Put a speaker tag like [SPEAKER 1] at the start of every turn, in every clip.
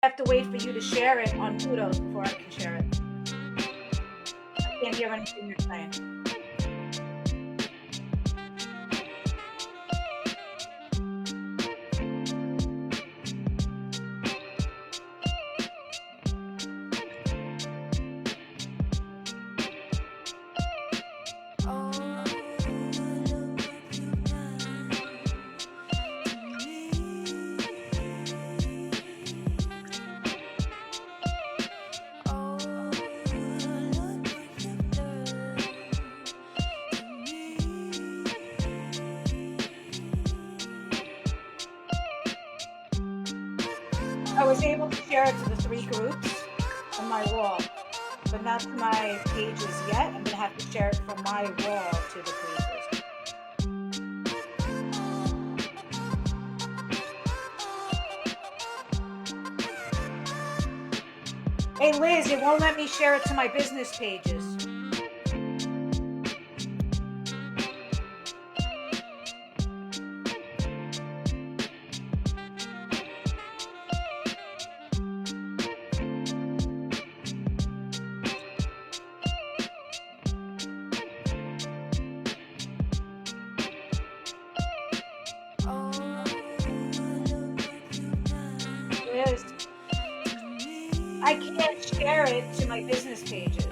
[SPEAKER 1] I have to wait for you to share it on Kudos before I can share it. I can't hear anything you're saying. I was able to share it to the 3 groups on my wall, but not to my pages yet. I'm going to have to share it from my wall to the pages. Hey Liz, it won't let me share it to my business pages. Liz, I can't share it to my business pages.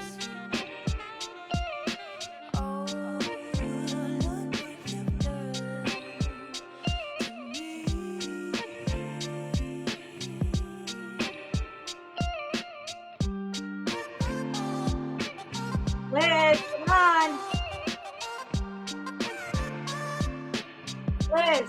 [SPEAKER 1] Liz, come on. Liz.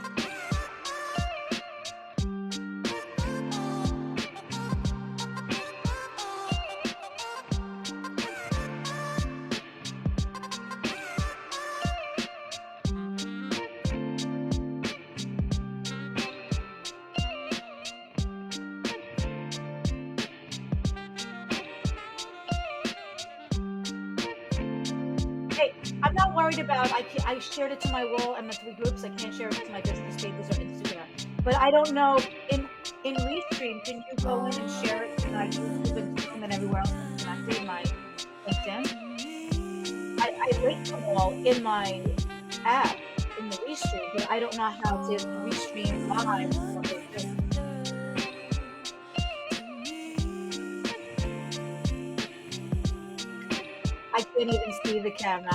[SPEAKER 1] Hey, I'm not worried about, I shared it to my wall and the 3 groups. I can't share it to my business pages or Instagram. But I don't know, in Restream, can you go in and share it to my YouTube and Zoom and everywhere else that's connected, my LinkedIn? I link them all in my app, in the Restream, but I don't know how to Restream live what they're doing. I can't even see the camera.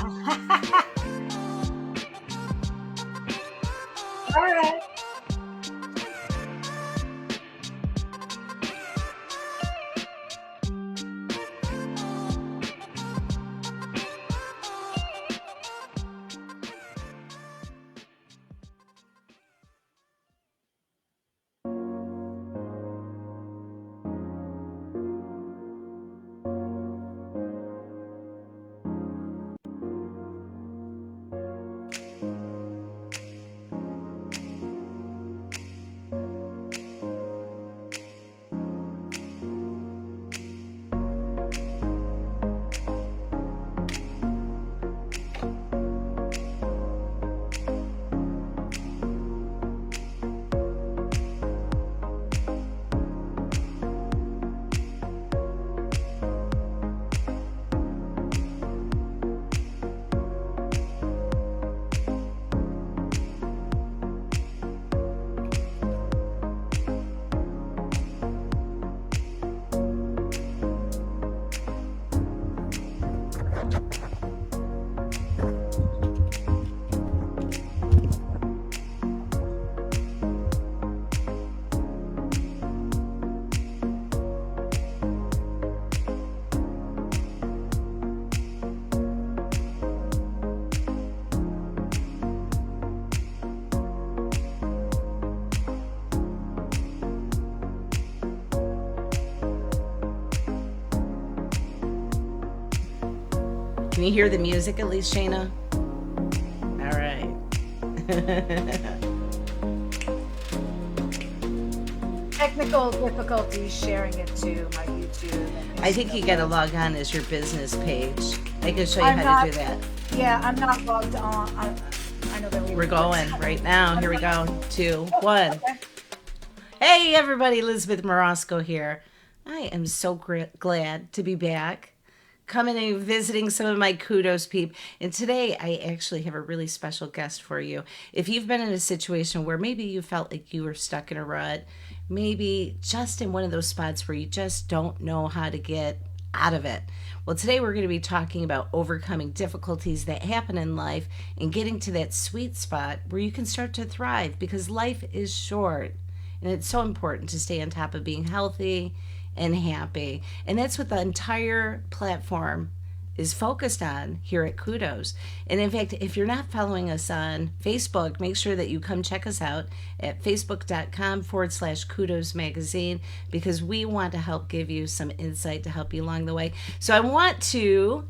[SPEAKER 1] All right.
[SPEAKER 2] Can you hear the music at least, Shayna? All right.
[SPEAKER 1] Technical difficulties sharing it to my YouTube.
[SPEAKER 2] I think you got to log on as your business page. I can show you how to do that.
[SPEAKER 1] Yeah, I'm not logged on. I know that
[SPEAKER 2] We're going right now. Here we go. 2, 1.
[SPEAKER 1] Okay.
[SPEAKER 2] Hey, everybody, Elizabeth Morosco here. I am so glad to be back, coming and visiting some of my kudos peep. And today, I actually have a really special guest for you. If you've been in a situation where maybe you felt like you were stuck in a rut, maybe just in one of those spots where you just don't know how to get out of it. Well, today we're going to be talking about overcoming difficulties that happen in life and getting to that sweet spot where you can start to thrive because life is short. And it's so important to stay on top of being healthy and happy. And that's what the entire platform is focused on here at Kudos. And in fact, if you're not following us on Facebook, make sure that you come check us out at facebook.com/Kudos Magazine because we want to help give you some insight to help you along the way. So I want to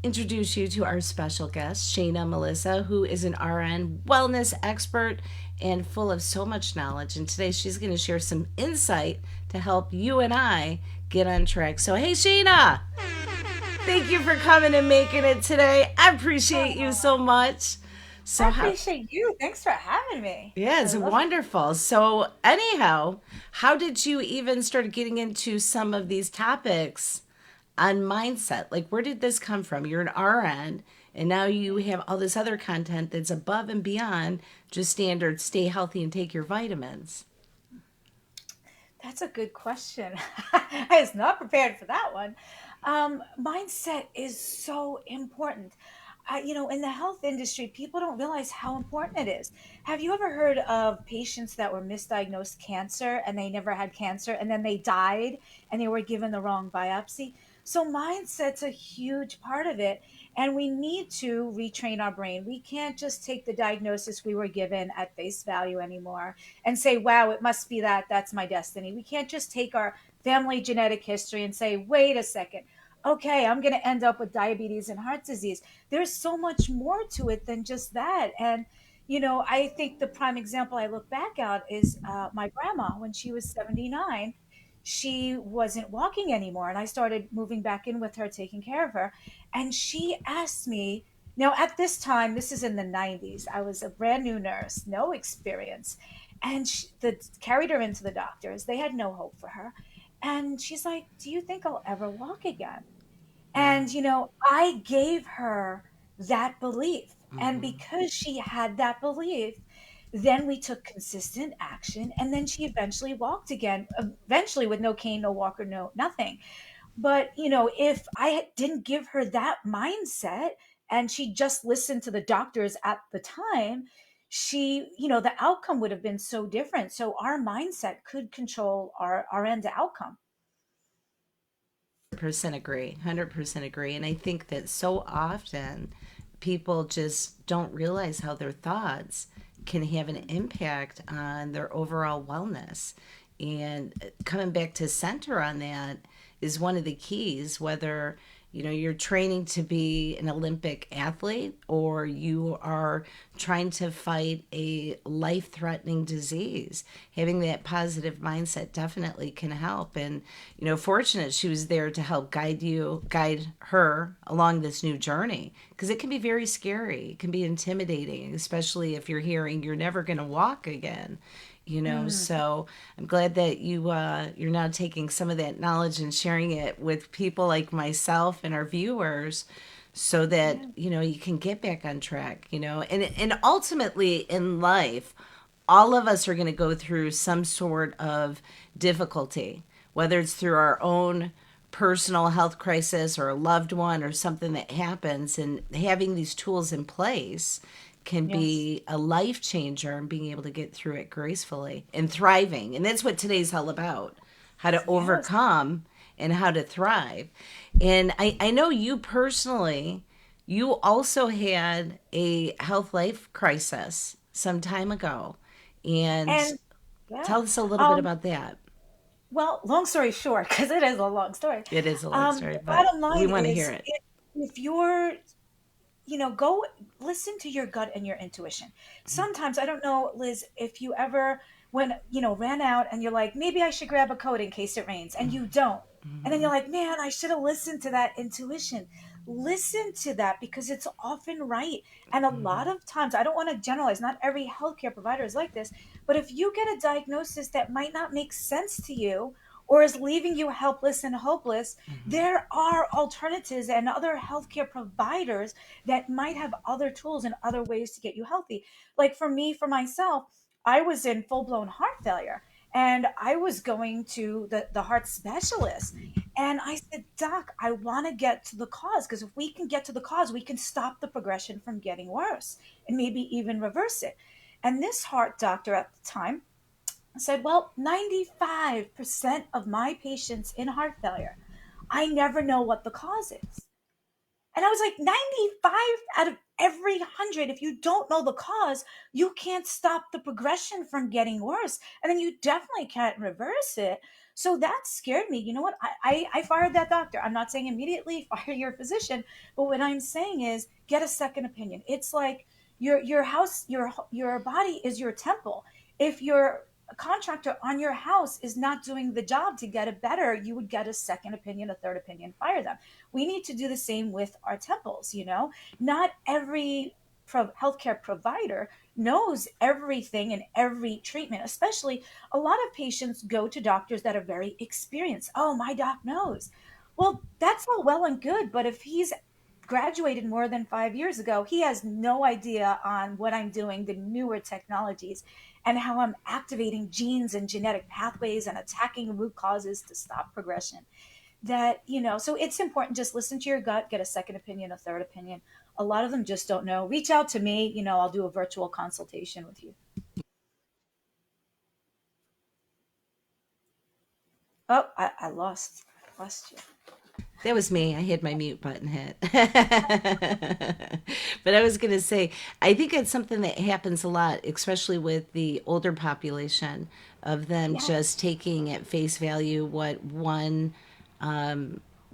[SPEAKER 2] introduce you to our special guest, Shayna Melissa, who is an RN wellness expert and full of so much knowledge. And today she's going to share some insight to help you and I get on track. So, hey, Shayna, thank you for coming and making it today. I appreciate you so much. So
[SPEAKER 1] I appreciate you. Thanks for having me.
[SPEAKER 2] Yeah, it's wonderful. So, anyhow, how did you even start getting into some of these topics on mindset? Like, where did this come from? You're an RN, and now you have all this other content that's above and beyond just standard stay healthy and take your vitamins.
[SPEAKER 1] That's a good question. I was not prepared for that one. Mindset is so important. In the health industry, people don't realize how important it is. Have you ever heard of patients that were misdiagnosed cancer and they never had cancer and then they died and they were given the wrong biopsy? So, mindset's a huge part of it. And we need to retrain our brain. We can't just take the diagnosis we were given at face value anymore and say, wow, it must be that. That's my destiny. We can't just take our family genetic history and say, wait a second. Okay, I'm going to end up with diabetes and heart disease. There's so much more to it than just that. And, I think the prime example I look back at is my grandma when she was 79. She wasn't walking anymore. And I started moving back in with her, taking care of her. And she asked me, now at this time, this is in the 90s, I was a brand new nurse, no experience. And carried her into the doctors. They had no hope for her. And she's like, do you think I'll ever walk again?
[SPEAKER 2] Wow.
[SPEAKER 1] And, I gave her that belief. And
[SPEAKER 2] Mm-hmm.
[SPEAKER 1] because she had that belief, then we took consistent action. And then she eventually walked again, eventually with no cane, no walker, no nothing. But, if I didn't give her that mindset and she just listened to the doctors at the time, the outcome would have been so different. So our mindset could control our end outcome.
[SPEAKER 2] 100% agree. 100% agree. And I think that so often people just don't realize how their thoughts can have an impact on their overall wellness. And coming back to center on that is one of the keys, whether you're training to be an Olympic athlete or you are trying to fight a life-threatening disease. Having that positive mindset definitely can help. And fortunate she was there to help guide her along this new journey because it can be very scary. It can be intimidating, especially if you're hearing you're never going to walk again.
[SPEAKER 1] Mm,
[SPEAKER 2] So I'm glad that you're now taking some of that knowledge and sharing it with people like myself and our viewers so that
[SPEAKER 1] yeah.
[SPEAKER 2] you can get back on track. And ultimately in life all of us are going to go through some sort of difficulty, whether it's through our own personal health crisis or a loved one or something that happens. And having these tools in place can
[SPEAKER 1] Yes.
[SPEAKER 2] be a life changer and being able to get through it gracefully and thriving. And that's what today's all about, how to
[SPEAKER 1] Yes.
[SPEAKER 2] overcome and how to thrive. And I know you personally, you also had a health life crisis some time ago. And
[SPEAKER 1] And yeah.
[SPEAKER 2] tell us a little bit
[SPEAKER 1] Um,
[SPEAKER 2] about that.
[SPEAKER 1] well, long story short, because it is a long story.
[SPEAKER 2] It is a long story,
[SPEAKER 1] The
[SPEAKER 2] but
[SPEAKER 1] bottom
[SPEAKER 2] we
[SPEAKER 1] line
[SPEAKER 2] want to hear
[SPEAKER 1] is
[SPEAKER 2] it.
[SPEAKER 1] if you're, go listen to your gut and your intuition. Sometimes, I don't know, Liz, if you ever, when, ran out and you're like, maybe I should grab a coat in case it rains, and you don't. And then
[SPEAKER 2] Mm-hmm.
[SPEAKER 1] you're like, man, I should have listened to that intuition. Listen to that because it's often right. And a lot
[SPEAKER 2] Mm-hmm.
[SPEAKER 1] of times, I don't want to generalize, not every healthcare provider is like this, But if you get a diagnosis that might not make sense to you or is leaving you helpless and hopeless,
[SPEAKER 2] Mhm.
[SPEAKER 1] there are alternatives and other healthcare providers that might have other tools and other ways to get you healthy. Like for me, for myself, I was in full blown heart failure and I was going to the heart specialist. And I said, Doc, I want to get to the cause because if we can get to the cause, we can stop the progression from getting worse and maybe even reverse it. And this heart doctor at the time said, well, 95% of my patients in heart failure, I never know what the cause is. And I was like, 95 out of every 100, if you don't know the cause, you can't stop the progression from getting worse. And then you definitely can't reverse it. So that scared me. You know what? I fired that doctor. I'm not saying immediately fire your physician, but what I'm saying is get a second opinion. It's like your house, your body is your temple. If your contractor on your house is not doing the job to get it better, you would get a second opinion, a third opinion, fire them. We need to do the same with our temples. Not every healthcare provider knows everything and every treatment. Especially a lot of patients go to doctors that are very experienced. Oh, my doc knows. Well, that's all well and good, but if he's graduated more than 5 years ago, he has no idea on what I'm doing, the newer technologies, and how I'm activating genes and genetic pathways and attacking root causes to stop progression. So it's important. Just listen to your gut, get a second opinion, a third opinion. A lot of them just don't know. Reach out to me. I'll do a virtual consultation with you. Oh, I lost you.
[SPEAKER 2] That was me. I had my mute button hit. But I was going to say, I think it's something that happens a lot, especially with the older population, of them
[SPEAKER 1] Yeah.
[SPEAKER 2] just taking at face value what one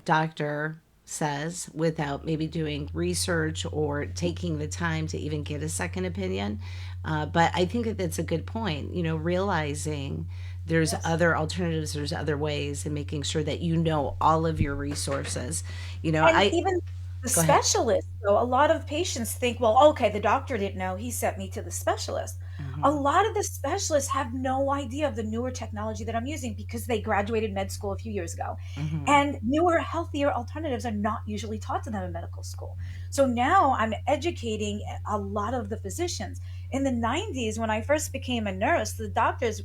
[SPEAKER 2] doctor says without maybe doing research or taking the time to even get a second opinion. But I think that that's a good point, realizing there's
[SPEAKER 1] Yes.
[SPEAKER 2] other alternatives, there's other ways, and making sure that you know all of your resources.
[SPEAKER 1] And
[SPEAKER 2] I
[SPEAKER 1] even the
[SPEAKER 2] go ahead.
[SPEAKER 1] specialist. So a lot of patients think, well, okay, the doctor didn't know. He sent me to the specialist. A
[SPEAKER 2] Hmm.
[SPEAKER 1] lot of the specialists have no idea of the newer technology that I'm using because they graduated med school a few years ago.
[SPEAKER 2] Hmm.
[SPEAKER 1] And newer, healthier alternatives are not usually taught to them in medical school. So now I'm educating a lot of the physicians. In the 90s, when I first became a nurse, the doctors,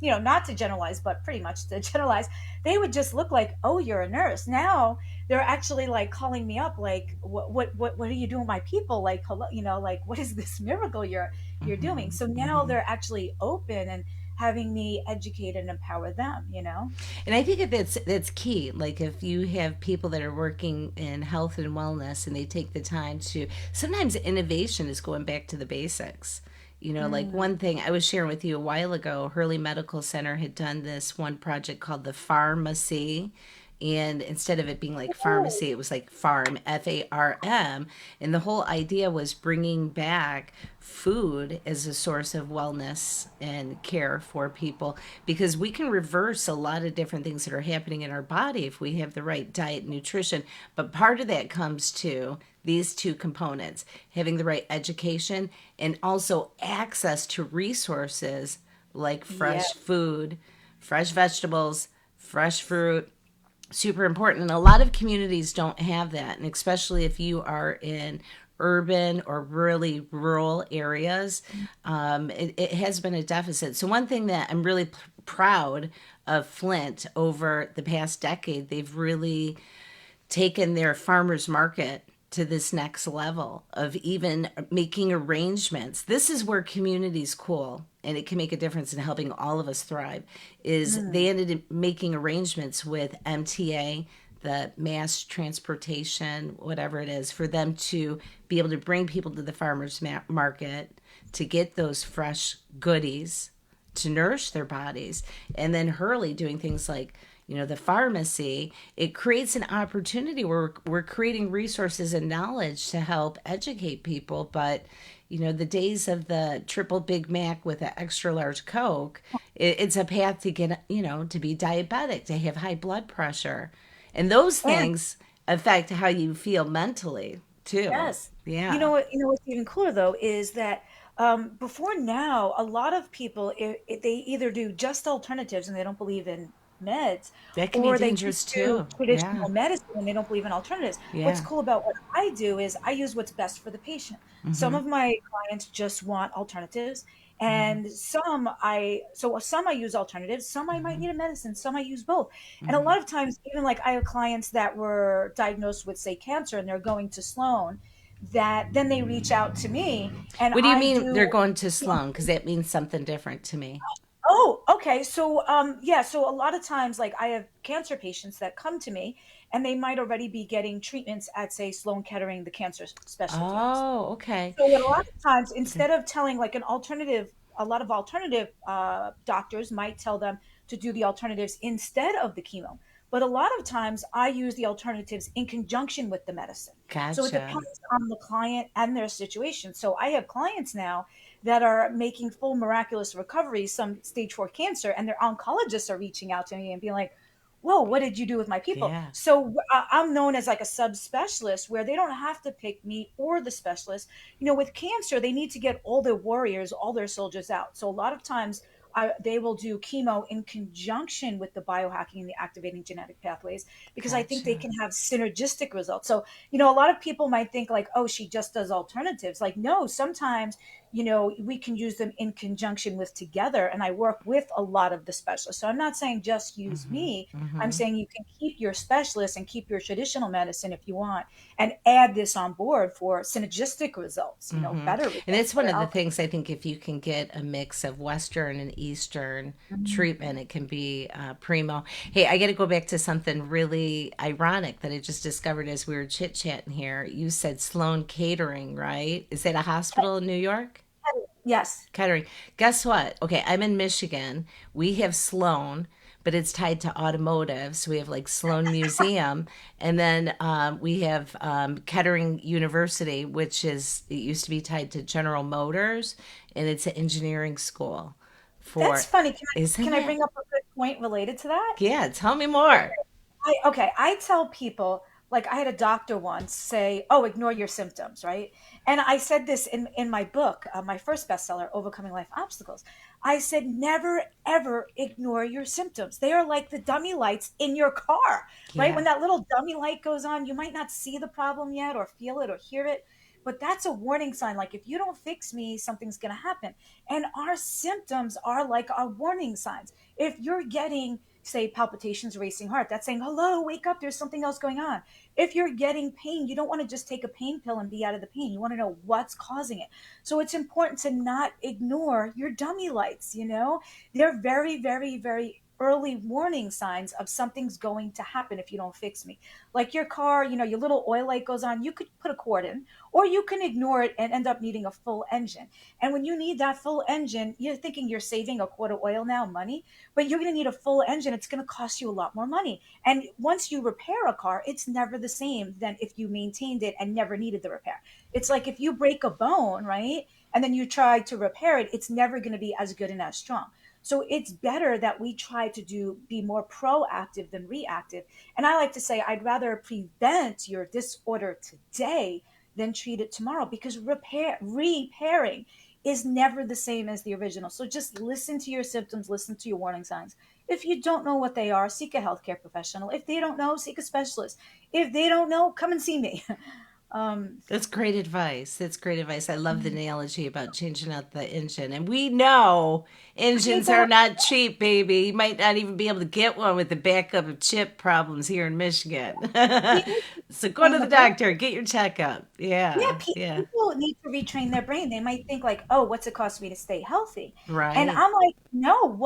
[SPEAKER 1] not to generalize, but pretty much to generalize, they would just look like, oh, you're a nurse. Now they're actually like calling me up, like, what are you doing, my people? Like, hello, like, what is this miracle you're doing?
[SPEAKER 2] Hmm.
[SPEAKER 1] So now
[SPEAKER 2] Hmm.
[SPEAKER 1] they're actually open and having me educate and empower them.
[SPEAKER 2] And I think that that's key. Like if you have people that are working in health and wellness and they take the time to, sometimes innovation is going back to the basics. Like
[SPEAKER 1] Mm.
[SPEAKER 2] one thing I was sharing with you a while ago, Hurley Medical Center had done this one project called the Pharmacy. And instead of it being like
[SPEAKER 1] Oh,
[SPEAKER 2] pharmacy, it was like farm, FARM. And the whole idea was bringing back food as a source of wellness and care for people, because we can reverse a lot of different things that are happening in our body if we have the right diet and nutrition. But part of that comes to these two components: having the right education and also access to resources like
[SPEAKER 1] yeah.
[SPEAKER 2] fresh food, fresh vegetables, fresh fruit. Super important. And a lot of communities don't have that. And especially if you are in urban or really rural areas, it has been a deficit. So, one thing that I'm really proud of Flint over the past decade, they've really taken their farmers market to this next level of even making arrangements. This is where communities cool and it can make a difference in helping all of us thrive. Is
[SPEAKER 1] Mm.
[SPEAKER 2] they ended up making arrangements with MTA, the mass transportation, whatever it is, for them to be able to bring people to the farmers market to get those fresh goodies to nourish their bodies. And then Hurley doing things like, the pharmacy. It creates an opportunity where we're creating resources and knowledge to help educate people. But, the days of the triple Big Mac with an extra large Coke, it's a path to get, to be diabetic, to have high blood pressure. And those
[SPEAKER 1] And
[SPEAKER 2] things affect how you feel mentally, too.
[SPEAKER 1] yes. You
[SPEAKER 2] Yeah.
[SPEAKER 1] know what? You know what's even cooler though is that Before now, a lot of people, they either do just alternatives and they don't believe in meds,
[SPEAKER 2] That can be
[SPEAKER 1] or they just
[SPEAKER 2] dangerous
[SPEAKER 1] do
[SPEAKER 2] too. Yeah.
[SPEAKER 1] traditional medicine and they don't believe in alternatives. What's
[SPEAKER 2] Yeah.
[SPEAKER 1] cool about what I do is I use what's best for the patient. Some
[SPEAKER 2] Mm-hmm.
[SPEAKER 1] of my clients just want alternatives,
[SPEAKER 2] Mm-hmm.
[SPEAKER 1] and some I use alternatives, some I might
[SPEAKER 2] Mm-hmm.
[SPEAKER 1] need a medicine, some I use both. And a
[SPEAKER 2] Mm-hmm.
[SPEAKER 1] lot of times, even like I have clients that were diagnosed with, say, cancer, and they're going to Sloan, that then they reach out to me and
[SPEAKER 2] What do you
[SPEAKER 1] I
[SPEAKER 2] mean
[SPEAKER 1] do.
[SPEAKER 2] they're going to Sloan? Because that means something different to me.
[SPEAKER 1] Oh, okay. So, yeah. So a lot of times, like I have cancer patients that come to me, and they might already be getting treatments at, say, Sloan Kettering, the cancer specialty hospital.
[SPEAKER 2] Oh, okay.
[SPEAKER 1] So a lot of times,
[SPEAKER 2] Okay.
[SPEAKER 1] instead of telling like an alternative, a lot of alternative doctors might tell them to do the alternatives instead of the chemo. But a lot of times, I use the alternatives in conjunction with the medicine. So it
[SPEAKER 2] Gotcha.
[SPEAKER 1] depends on the client and their situation. So I have clients now that are making full miraculous recoveries, some stage 4 cancer, and their oncologists are reaching out to me and being like, whoa, what did you do with my people?
[SPEAKER 2] Yeah.
[SPEAKER 1] So I'm known as like a subspecialist where they don't have to pick me or the specialist. With cancer, they need to get all their warriors, all their soldiers out. So a lot of times they will do chemo in conjunction with the biohacking and the activating genetic pathways, because I think they
[SPEAKER 2] Gotcha.
[SPEAKER 1] can have synergistic results. So, a lot of people might think like, oh, she just does alternatives. Like, no, sometimes, we can use them in conjunction with together. And I work with a lot of the specialists. So I'm not saying just use
[SPEAKER 2] Mm-hmm.
[SPEAKER 1] me. I'm
[SPEAKER 2] Mm-hmm.
[SPEAKER 1] saying you can keep your specialist and keep your traditional medicine if you want, and add this on board for synergistic results,
[SPEAKER 2] Mm-hmm.
[SPEAKER 1] better
[SPEAKER 2] And
[SPEAKER 1] results,
[SPEAKER 2] it's one
[SPEAKER 1] better
[SPEAKER 2] of the
[SPEAKER 1] outcomes.
[SPEAKER 2] things I think if you can get a mix of Western and Eastern treatment, it can be primo. Hey, I got to go back to something really ironic that I just discovered as we were chit chatting here. You said Sloan Catering, right? Is that a hospital in New York?
[SPEAKER 1] Yes.
[SPEAKER 2] Kettering. Guess what? Okay, I'm in Michigan. We have Sloan, but it's tied to automotive. So we have like Sloan Museum, and then we have Kettering University, which it used to be tied to General Motors, and it's an engineering school.
[SPEAKER 1] That's
[SPEAKER 2] For
[SPEAKER 1] funny.
[SPEAKER 2] isn't
[SPEAKER 1] Can I
[SPEAKER 2] it?
[SPEAKER 1] bring up a good point related to that?
[SPEAKER 2] Yeah, tell me more.
[SPEAKER 1] I tell people, like, I had a doctor once say, "Oh, ignore your symptoms," right? And I said this in my book, my first bestseller, Overcoming Life Obstacles. I said, never ever ignore your symptoms. They are like the dummy lights in your car, right?
[SPEAKER 2] Yeah,
[SPEAKER 1] When that little dummy light goes on, you might not see the problem yet, or feel it, or hear it, but that's a warning sign. Like, if you don't fix me, something's going to happen. And our symptoms are like our warning signs. If you're getting, say, palpitations, racing heart, that's saying, hello, wake up, there's something else going on. If you're getting pain, you don't want to just take a pain pill and be out of the pain. You want to know what's causing it. So it's important to not ignore your dummy lights. They're very, very, very early warning signs of something's going to happen if you don't fix me. Like your car, your little oil light goes on, you could put a cord in, or you can ignore it and end up needing a full engine. And when you need that full engine, you're thinking you're saving a quart of oil now, money, but you're going to need a full engine. It's going to cost you a lot more money. And once you repair a car, it's never the same than if you maintained it and never needed the repair. It's like if you break a bone, right? And then you try to repair it, it's never going to be as good and as strong. So it's better that we try to be more proactive than reactive. And I like to say, I'd rather prevent your disorder today than treat it tomorrow, because repairing is never the same as the original. So just listen to your symptoms, listen to your warning signs. If you don't know what they are, seek a healthcare professional. If they don't know, seek a specialist. If they don't know, come and see me. um,
[SPEAKER 2] that's great advice. That's great advice. I love the analogy about changing out the engine. And we know
[SPEAKER 1] right
[SPEAKER 2] engines are
[SPEAKER 1] now,
[SPEAKER 2] not cheap, baby. You might not even be able to get one with the backup of chip problems here in Michigan.
[SPEAKER 1] we
[SPEAKER 2] So
[SPEAKER 1] need to
[SPEAKER 2] go to
[SPEAKER 1] train the
[SPEAKER 2] the
[SPEAKER 1] brain.
[SPEAKER 2] doctor, get your checkup.
[SPEAKER 1] Yeah,
[SPEAKER 2] Yeah, yeah.
[SPEAKER 1] people need to retrain their brain. They might think like, "Oh, what's it cost me to stay healthy?" And
[SPEAKER 2] Right.
[SPEAKER 1] I'm like, "No,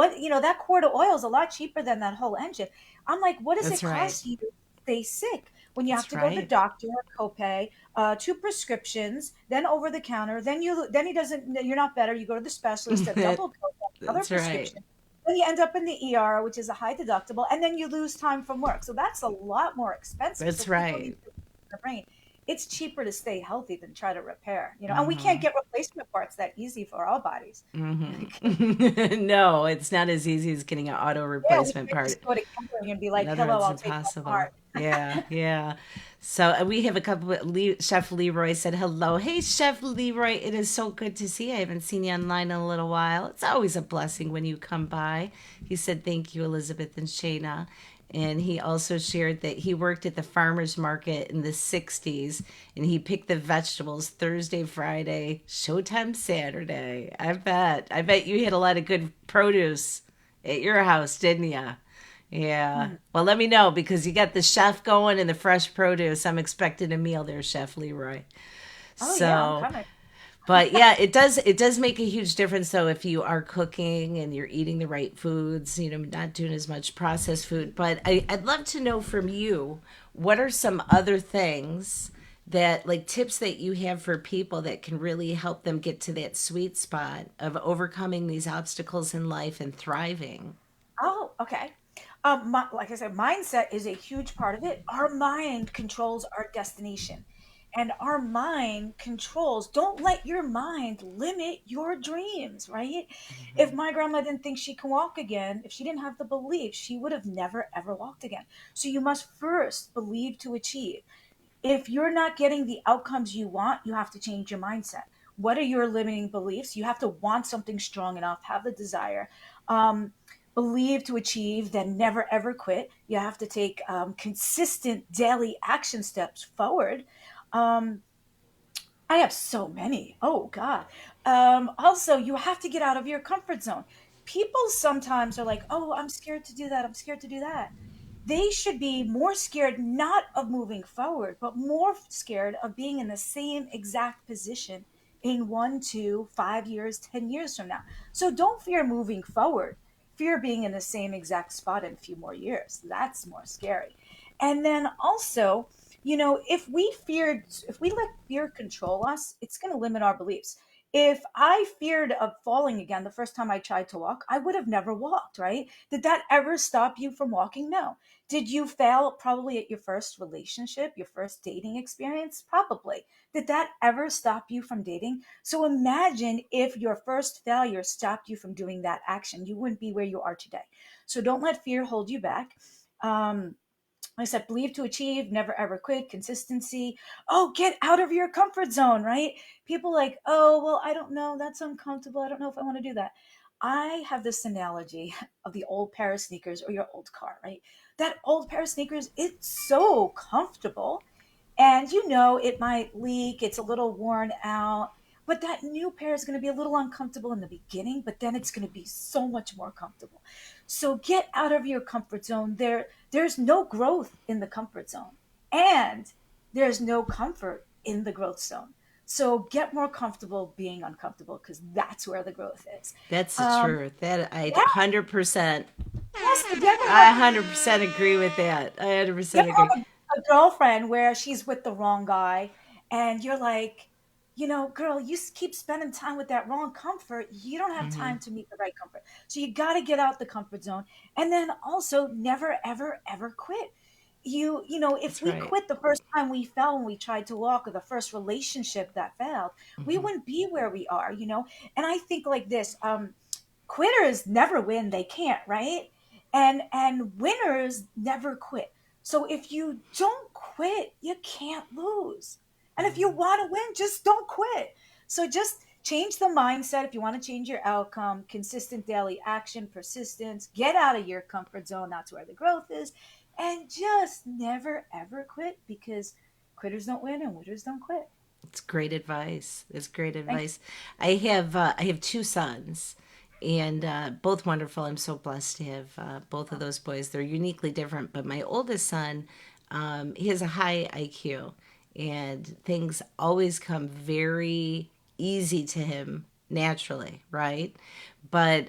[SPEAKER 1] that quart of oil is a lot cheaper than that whole engine." I'm like, "What does it
[SPEAKER 2] That's right.
[SPEAKER 1] cost you to stay sick when you have
[SPEAKER 2] That's
[SPEAKER 1] to go to the
[SPEAKER 2] right.
[SPEAKER 1] doctor, copay, two prescriptions, then over the counter, then you're not better. You go to the specialist, a double copay, another
[SPEAKER 2] That's right.
[SPEAKER 1] prescription. Then you end up in the ER, which is a high deductible, and then you lose time from work. So that's a lot more expensive. So
[SPEAKER 2] That's
[SPEAKER 1] people need
[SPEAKER 2] right.
[SPEAKER 1] to train their brain. it's cheaper to stay healthy than try to repair, and we can't
[SPEAKER 2] Mm-hmm.
[SPEAKER 1] get replacement parts that easy for our bodies.
[SPEAKER 2] Mm-hmm. No, it's not as easy as getting an auto
[SPEAKER 1] Yeah, we
[SPEAKER 2] replacement
[SPEAKER 1] can't just
[SPEAKER 2] part.
[SPEAKER 1] go to Kemper and be
[SPEAKER 2] In
[SPEAKER 1] like,
[SPEAKER 2] other
[SPEAKER 1] hello,
[SPEAKER 2] words,
[SPEAKER 1] I'll take that
[SPEAKER 2] impossible.
[SPEAKER 1] part.
[SPEAKER 2] Yeah, yeah. So we have a couple. Chef Leroy said hello. Hey, Chef Leroy, it is so good to see you. I haven't seen you online in a little while. It's always a blessing when you come by. He said thank you, Elizabeth and Shayna. And he also shared that he worked at the farmer's market in the 60s and he picked the vegetables Thursday, Friday, showtime Saturday. I bet. I bet you had a lot of good produce at your house, didn't you? Yeah.
[SPEAKER 1] Hmm.
[SPEAKER 2] Well, let me know because you got the chef going and the fresh produce. I'm expecting a meal there, Chef Leroy.
[SPEAKER 1] Oh yeah, I'm
[SPEAKER 2] So,
[SPEAKER 1] coming.
[SPEAKER 2] but yeah, it does make a huge difference though if you are cooking and you're eating the right foods, not doing as much processed food. But I'd love to know from you, what are some other things that like tips that you have for people that can really help them get to that sweet spot of overcoming these obstacles in life and thriving?
[SPEAKER 1] Oh, okay. Like I said, mindset is a huge part of it. Our mind controls our destination, and our mind controls. Don't let your mind limit your dreams, right? If my grandma didn't think she can walk again, if she didn't have the belief, she would have never ever walked again. So you must first believe to achieve. If you're not getting the outcomes you want, you have to change your mindset. What are your limiting beliefs? You have to want something strong enough, have the desire, um, believe to achieve, then never ever quit. You have to take consistent daily action steps forward. Um, I have so many. Oh God. Also, you have to get out of your comfort zone. People sometimes are like, "Oh, I'm scared to do that. I'm scared to do that." They should be more scared not of moving forward, but more scared of being in the same exact position in 1, 2, 5 years, 10 years from now. So don't fear moving forward. Fear being in the same exact spot in a few more years. That's more scary. And then also, if we let fear control us, it's going to limit our beliefs. If I feared of falling again the first time I tried to walk, I would have never walked, right? Did that ever stop you from walking? No. Did you fail probably at your first relationship, your first dating experience? Probably. Did that ever stop you from dating? So imagine if your first failure stopped you from doing that action. You wouldn't be where you are today. So don't let fear hold you back. Um, like I said, believe to achieve, never ever quit, consistency. Oh, get out of your comfort zone, right? People like, oh, well, I don't know. That's uncomfortable. I don't know if I want to do that. I have this analogy of the old pair of sneakers or your old car, right? That old pair of sneakers, it's so comfortable. And it might leak, it's a little worn out, but that new pair is going to be a little uncomfortable in the beginning, but then it's going to be so much more comfortable. So get out of your comfort zone. There's no growth in the comfort zone, and there's no comfort in the growth zone. So get more comfortable being uncomfortable because that's where the growth is.
[SPEAKER 2] That's the
[SPEAKER 1] Um,
[SPEAKER 2] truth. That I
[SPEAKER 1] yeah,
[SPEAKER 2] 100%.
[SPEAKER 1] yes. Do you ever
[SPEAKER 2] I
[SPEAKER 1] have
[SPEAKER 2] 100% agree with that. I
[SPEAKER 1] you
[SPEAKER 2] 100%
[SPEAKER 1] ever
[SPEAKER 2] agree.
[SPEAKER 1] have a girlfriend where she's with the wrong guy and you're like, girl, you keep spending time with that wrong comfort. You don't have
[SPEAKER 2] Hmm.
[SPEAKER 1] time to meet the right comfort. So you got to get out the comfort zone. And then also never, ever, ever quit. If
[SPEAKER 2] That's
[SPEAKER 1] we
[SPEAKER 2] right.
[SPEAKER 1] quit the first time we fell when we tried to walk or the first relationship that failed, we
[SPEAKER 2] Hmm.
[SPEAKER 1] wouldn't be where we are. And I think like this, quitters never win, they can't, right? And winners never quit. So if you don't quit, you can't lose. And if you want to win, just don't quit. So just change the mindset. If you want to change your outcome, consistent daily action, persistence, get out of your comfort zone. That's where the growth is. And just never ever quit, because quitters don't win and winners don't quit.
[SPEAKER 2] It's great advice. It's great
[SPEAKER 1] Thank
[SPEAKER 2] advice. I have two sons, and both wonderful. I'm so blessed to have both of those boys. They're uniquely different, but my oldest son, he has a high IQ, and things always come very easy to him naturally, right? But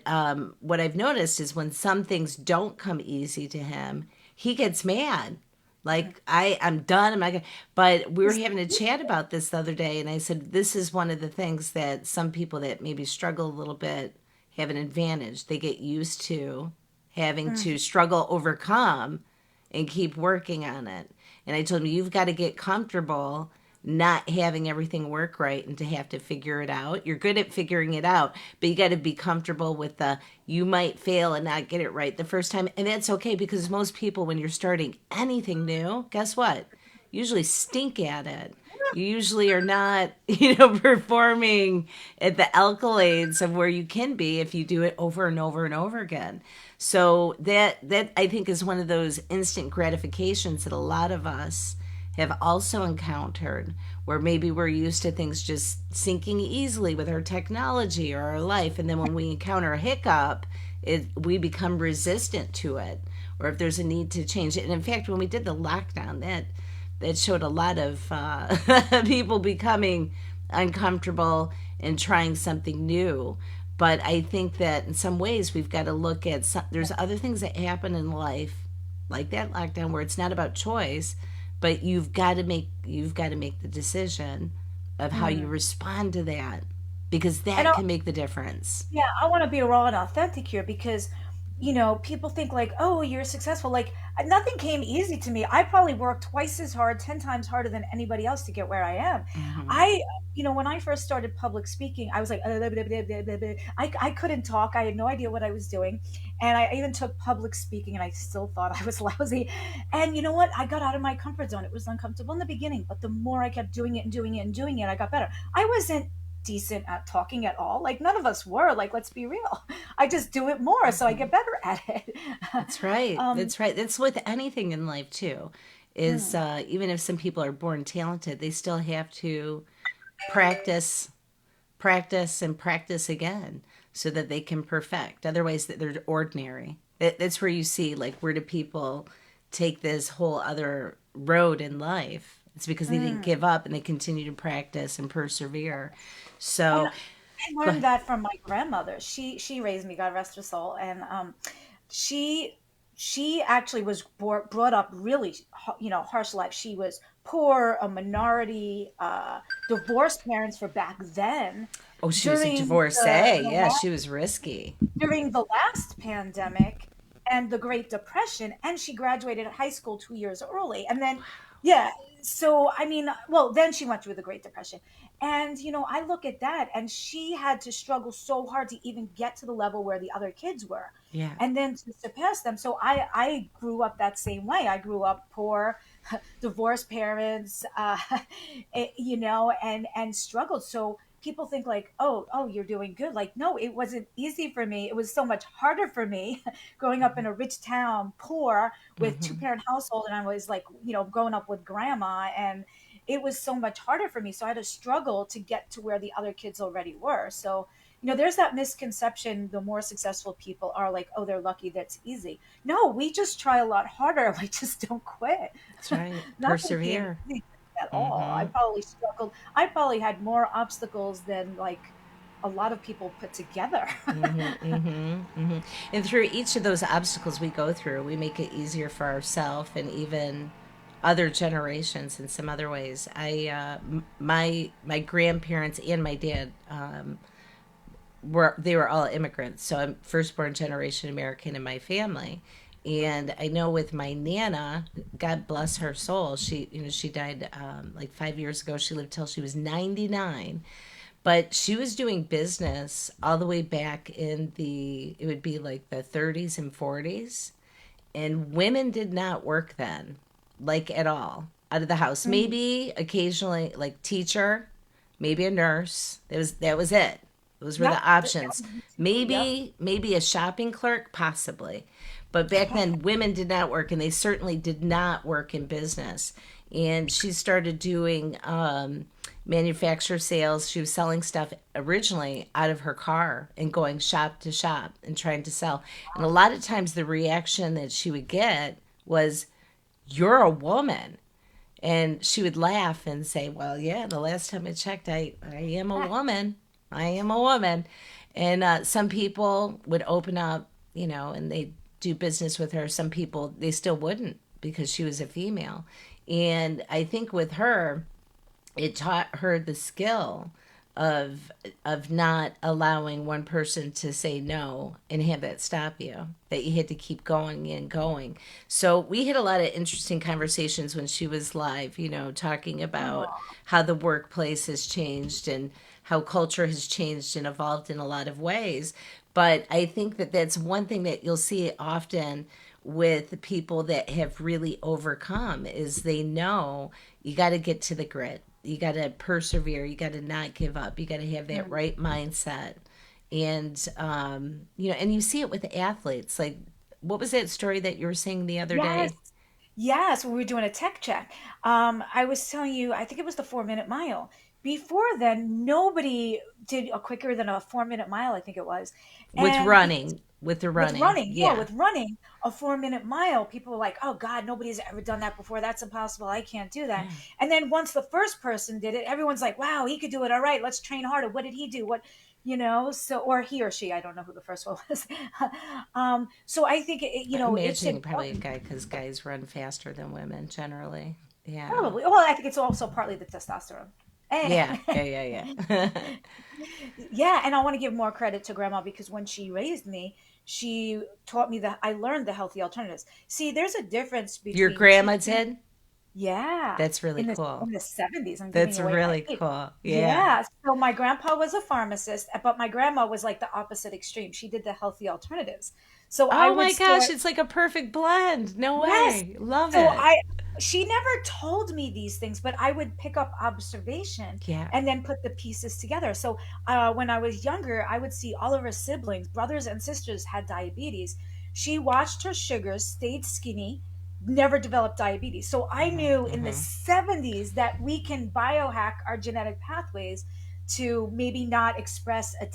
[SPEAKER 2] what I've noticed is when some things don't come easy to him, he gets mad.
[SPEAKER 1] you.
[SPEAKER 2] Like I'm done. I'm not gonna. But we were
[SPEAKER 1] Is-
[SPEAKER 2] having a chat about this the other day, and I said this is one of the things that some people that maybe struggle a little bit have an advantage. They get used to having to
[SPEAKER 1] Mhm.
[SPEAKER 2] struggle, overcome, and keep working on it. And I told him you've got to get comfortable. not having everything work right and to have to figure it out. You're good at figuring it out, but you got to be comfortable with the you might fail and not get it right the first time. And that's okay because most people, when you're starting anything new, guess what? Usually stink at it. You usually are not, performing at the accolades of where you can be if you do it over and over and over again. So that I think is one of those instant gratifications that a lot of us have also encountered where maybe we're used to things just sinking easily with our technology or our life, and then when we encounter a hiccup, we become resistant to it, or if there's a need to change it. And in fact, when we did the lockdown, that showed a lot of people becoming uncomfortable and trying something new. But I think that in some ways we've got to look at there's other things that happen in life, like that lockdown, where it's not about choice, but you've got to make the decision of how you respond to that, because
[SPEAKER 1] And
[SPEAKER 2] that can make the difference.
[SPEAKER 1] yeah, I want to be raw and authentic here because, people think like, oh, you're successful. Like, nothing came easy to me. I probably worked twice as hard, 10 times harder than anybody else to get where I am.
[SPEAKER 2] Hmm.
[SPEAKER 1] I, when I first started public speaking, I was like, I couldn't talk. I had no idea what I was doing. And I even took public speaking and I still thought I was lousy. And you know what? I got out of my comfort zone. It was uncomfortable in the beginning, but the more I kept doing it and doing it and doing it, I got better. I wasn't decent at talking at all. Like none of us were. Like let's be real. I just do it more, so I
[SPEAKER 2] Hmm.
[SPEAKER 1] get better at it.
[SPEAKER 2] That's right.
[SPEAKER 1] um,
[SPEAKER 2] That's right. That's with anything in life too. Is
[SPEAKER 1] mm,
[SPEAKER 2] even if some people are born talented, they still have to practice, practice, and practice again so that they can perfect. Otherwise, they're ordinary. That's where you see like where do people take this whole other road in life? It's because they didn't
[SPEAKER 1] mm.
[SPEAKER 2] give up and they continue to practice and persevere.
[SPEAKER 1] And
[SPEAKER 2] So,
[SPEAKER 1] I
[SPEAKER 2] go
[SPEAKER 1] learned
[SPEAKER 2] ahead.
[SPEAKER 1] that from my grandmother. She raised me, God rest her soul, and she she actually was brought up really harsh life. She was poor, a minority, divorced parents for back then.
[SPEAKER 2] Oh, she was a
[SPEAKER 1] During
[SPEAKER 2] divorcee.
[SPEAKER 1] the
[SPEAKER 2] Yeah, she was risky.
[SPEAKER 1] during the last pandemic and the Great Depression, and she graduated high school 2 years early. And then, yeah, so I mean, well, then she went through the Great Depression. And, I look at that, and she had to struggle so hard to even get to the level where the other kids were.
[SPEAKER 2] Yeah.
[SPEAKER 1] And then to surpass them. So I grew up that same way. I grew up poor, divorced parents, and struggled. So people think like, oh, you're doing good. Like, no, it wasn't easy for me. It was so much harder for me growing up in a rich town, poor with two
[SPEAKER 2] Hmm.
[SPEAKER 1] parent household. And I was like, growing up with grandma, and it was so much harder for me. So I had to struggle to get to where the other kids already were. So, there's that misconception the more successful people are like, oh, they're lucky, that's easy. No, we just try a lot harder. We just don't quit.
[SPEAKER 2] That's right.
[SPEAKER 1] Nothing came
[SPEAKER 2] Persevere.
[SPEAKER 1] easy at all. I
[SPEAKER 2] Hmm.
[SPEAKER 1] probably struggled. I probably had more obstacles than like a lot of people put together.
[SPEAKER 2] Hmm. Hmm. Hmm. And through each of those obstacles we go through, we make it easier for ourselves and even other generations in some other ways. My grandparents and my dad they were all immigrants, so I'm firstborn generation American in my family. And I know with my nana, God bless her soul, she died like 5 years ago. She lived till she was 99, but she was doing business all the way back in it would be like the 30s and 40s, and women did not work then, like at all, out of the house.
[SPEAKER 1] Mm.
[SPEAKER 2] Maybe occasionally like teacher, maybe a nurse. That was it. Those were
[SPEAKER 1] Yep.
[SPEAKER 2] the
[SPEAKER 1] That
[SPEAKER 2] options.
[SPEAKER 1] was me too. Yep.
[SPEAKER 2] Maybe a shopping clerk, possibly. But back then, women did not work, and they certainly did not work in business. And she started doing manufacturer sales. She was selling stuff originally out of her car and going shop to shop and trying to sell. And a lot of times, the reaction that she would get was, "You're a woman." And she would laugh and say, "Well, yeah, the last time I checked, I am a woman. I am a woman." And some people would open up, and they do business with her. Some people, they still wouldn't because she was a female. And I think with her, it taught her the skill of not allowing one person to say no and have that stop you, that you had to keep going and going. So we had a lot of interesting conversations when she was live, talking about
[SPEAKER 1] Oh,
[SPEAKER 2] how the workplace has changed and how culture has changed and evolved in a lot of ways. But I think that that's one thing that you'll see often with people that have really overcome is they know you got to get to the grit. You got to persevere. You got to not give up. You got to have that
[SPEAKER 1] mm.
[SPEAKER 2] right mindset. And, and you see it with athletes. Like, what was that story that you were saying the other
[SPEAKER 1] Yes.
[SPEAKER 2] day?
[SPEAKER 1] Yes, we were doing a tech check. I was telling you, I think it was the 4 minute mile. Before then, nobody did a quicker than a 4 minute mile, I think it was.
[SPEAKER 2] With
[SPEAKER 1] And because
[SPEAKER 2] running, with the
[SPEAKER 1] with
[SPEAKER 2] running.
[SPEAKER 1] running, yeah,
[SPEAKER 2] Yeah.
[SPEAKER 1] with running a 4 minute mile, people were like, oh God, nobody's ever done that before. That's impossible. I can't do that.
[SPEAKER 2] Yeah.
[SPEAKER 1] And then once the first person did it, everyone's like, wow, he could do it. All right, let's train harder. What did he do? So, or he or she, I don't know who the first one was. So I think,
[SPEAKER 2] I'm
[SPEAKER 1] it's
[SPEAKER 2] imagining probably a
[SPEAKER 1] important.
[SPEAKER 2] guy because guys run faster than women generally. Yeah.
[SPEAKER 1] Probably. Well, I think it's also partly the testosterone. Eh.
[SPEAKER 2] Yeah. Yeah. Yeah. Yeah.
[SPEAKER 1] Yeah, and I want to give more credit to grandma because when she raised me, she taught me that I learned the healthy alternatives. See, there's a difference
[SPEAKER 2] Your
[SPEAKER 1] between
[SPEAKER 2] grandma
[SPEAKER 1] teaching.
[SPEAKER 2] did?
[SPEAKER 1] Yeah,
[SPEAKER 2] That's really
[SPEAKER 1] in the
[SPEAKER 2] cool.
[SPEAKER 1] in the 70s, I'm giving
[SPEAKER 2] That's
[SPEAKER 1] away my
[SPEAKER 2] really
[SPEAKER 1] age.
[SPEAKER 2] cool. Yeah.
[SPEAKER 1] Yeah, so my grandpa was a pharmacist, but my grandma was like the opposite extreme. She did the healthy alternatives. So I
[SPEAKER 2] Oh
[SPEAKER 1] would
[SPEAKER 2] my gosh,
[SPEAKER 1] start.
[SPEAKER 2] it's like a perfect blend. No
[SPEAKER 1] Yes.
[SPEAKER 2] way. Love
[SPEAKER 1] So
[SPEAKER 2] it.
[SPEAKER 1] she never told me these things, but I would pick up observation
[SPEAKER 2] Yeah.
[SPEAKER 1] and then put the pieces together. So when I was younger, I would see all of her siblings, brothers and sisters had diabetes. She watched her sugars, stayed skinny, never developed diabetes. So I
[SPEAKER 2] Hmm.
[SPEAKER 1] knew in the
[SPEAKER 2] Hmm.
[SPEAKER 1] 70s that we can biohack our genetic pathways to maybe not express a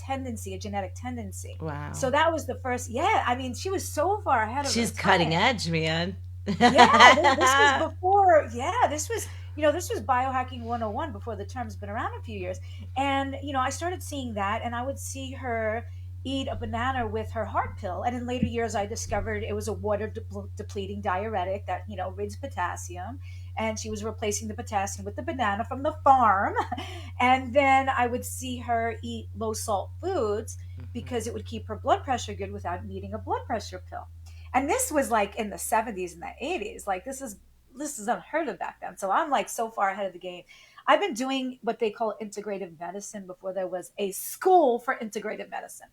[SPEAKER 1] genetic tendency. So
[SPEAKER 2] Wow.
[SPEAKER 1] that was the first, yeah, I mean, she was so far ahead of her
[SPEAKER 2] She's cutting
[SPEAKER 1] time.
[SPEAKER 2] edge, man.
[SPEAKER 1] Yeah, this was before, yeah, this was biohacking 101 before the term's been around a few years. And, I started seeing that and I would see her eat a banana with her heart pill. And in later years, I discovered it was a depleting diuretic that, rids potassium. And she was replacing the potassium with the banana from the farm. And then I would see her eat low salt foods because it would keep her blood pressure good without needing a blood pressure pill. And this was like in the 70s and the 80s. Like this is unheard of back then. So I'm like so far ahead of the game. I've been doing what they call integrative medicine before there was a school for integrative medicine.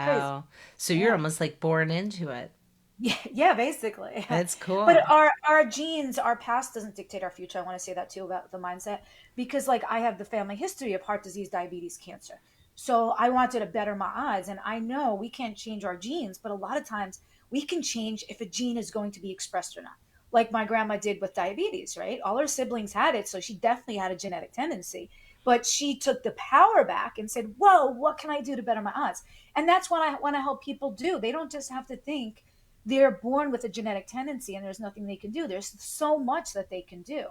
[SPEAKER 1] Crazy.
[SPEAKER 2] Wow. So you're
[SPEAKER 1] Yeah.
[SPEAKER 2] almost like born into it.
[SPEAKER 1] Yeah, yeah, basically.
[SPEAKER 2] That's
[SPEAKER 1] But
[SPEAKER 2] cool.
[SPEAKER 1] our genes, our past doesn't dictate our future. I want to say that too about the mindset because like I have the family history of heart disease, diabetes, cancer. So I wanted to better my odds and I know we can't change our genes, but a lot of times we can change if a gene is going to be expressed or not. Like my grandma did with diabetes, right? All her siblings had it, so she definitely had a genetic tendency. But she took the power back and said, "Whoa, what can I do to better my odds?" And that's what I want to help people do. They don't just have to think they're born with a genetic tendency and there's nothing they can do. There's so much that they can do.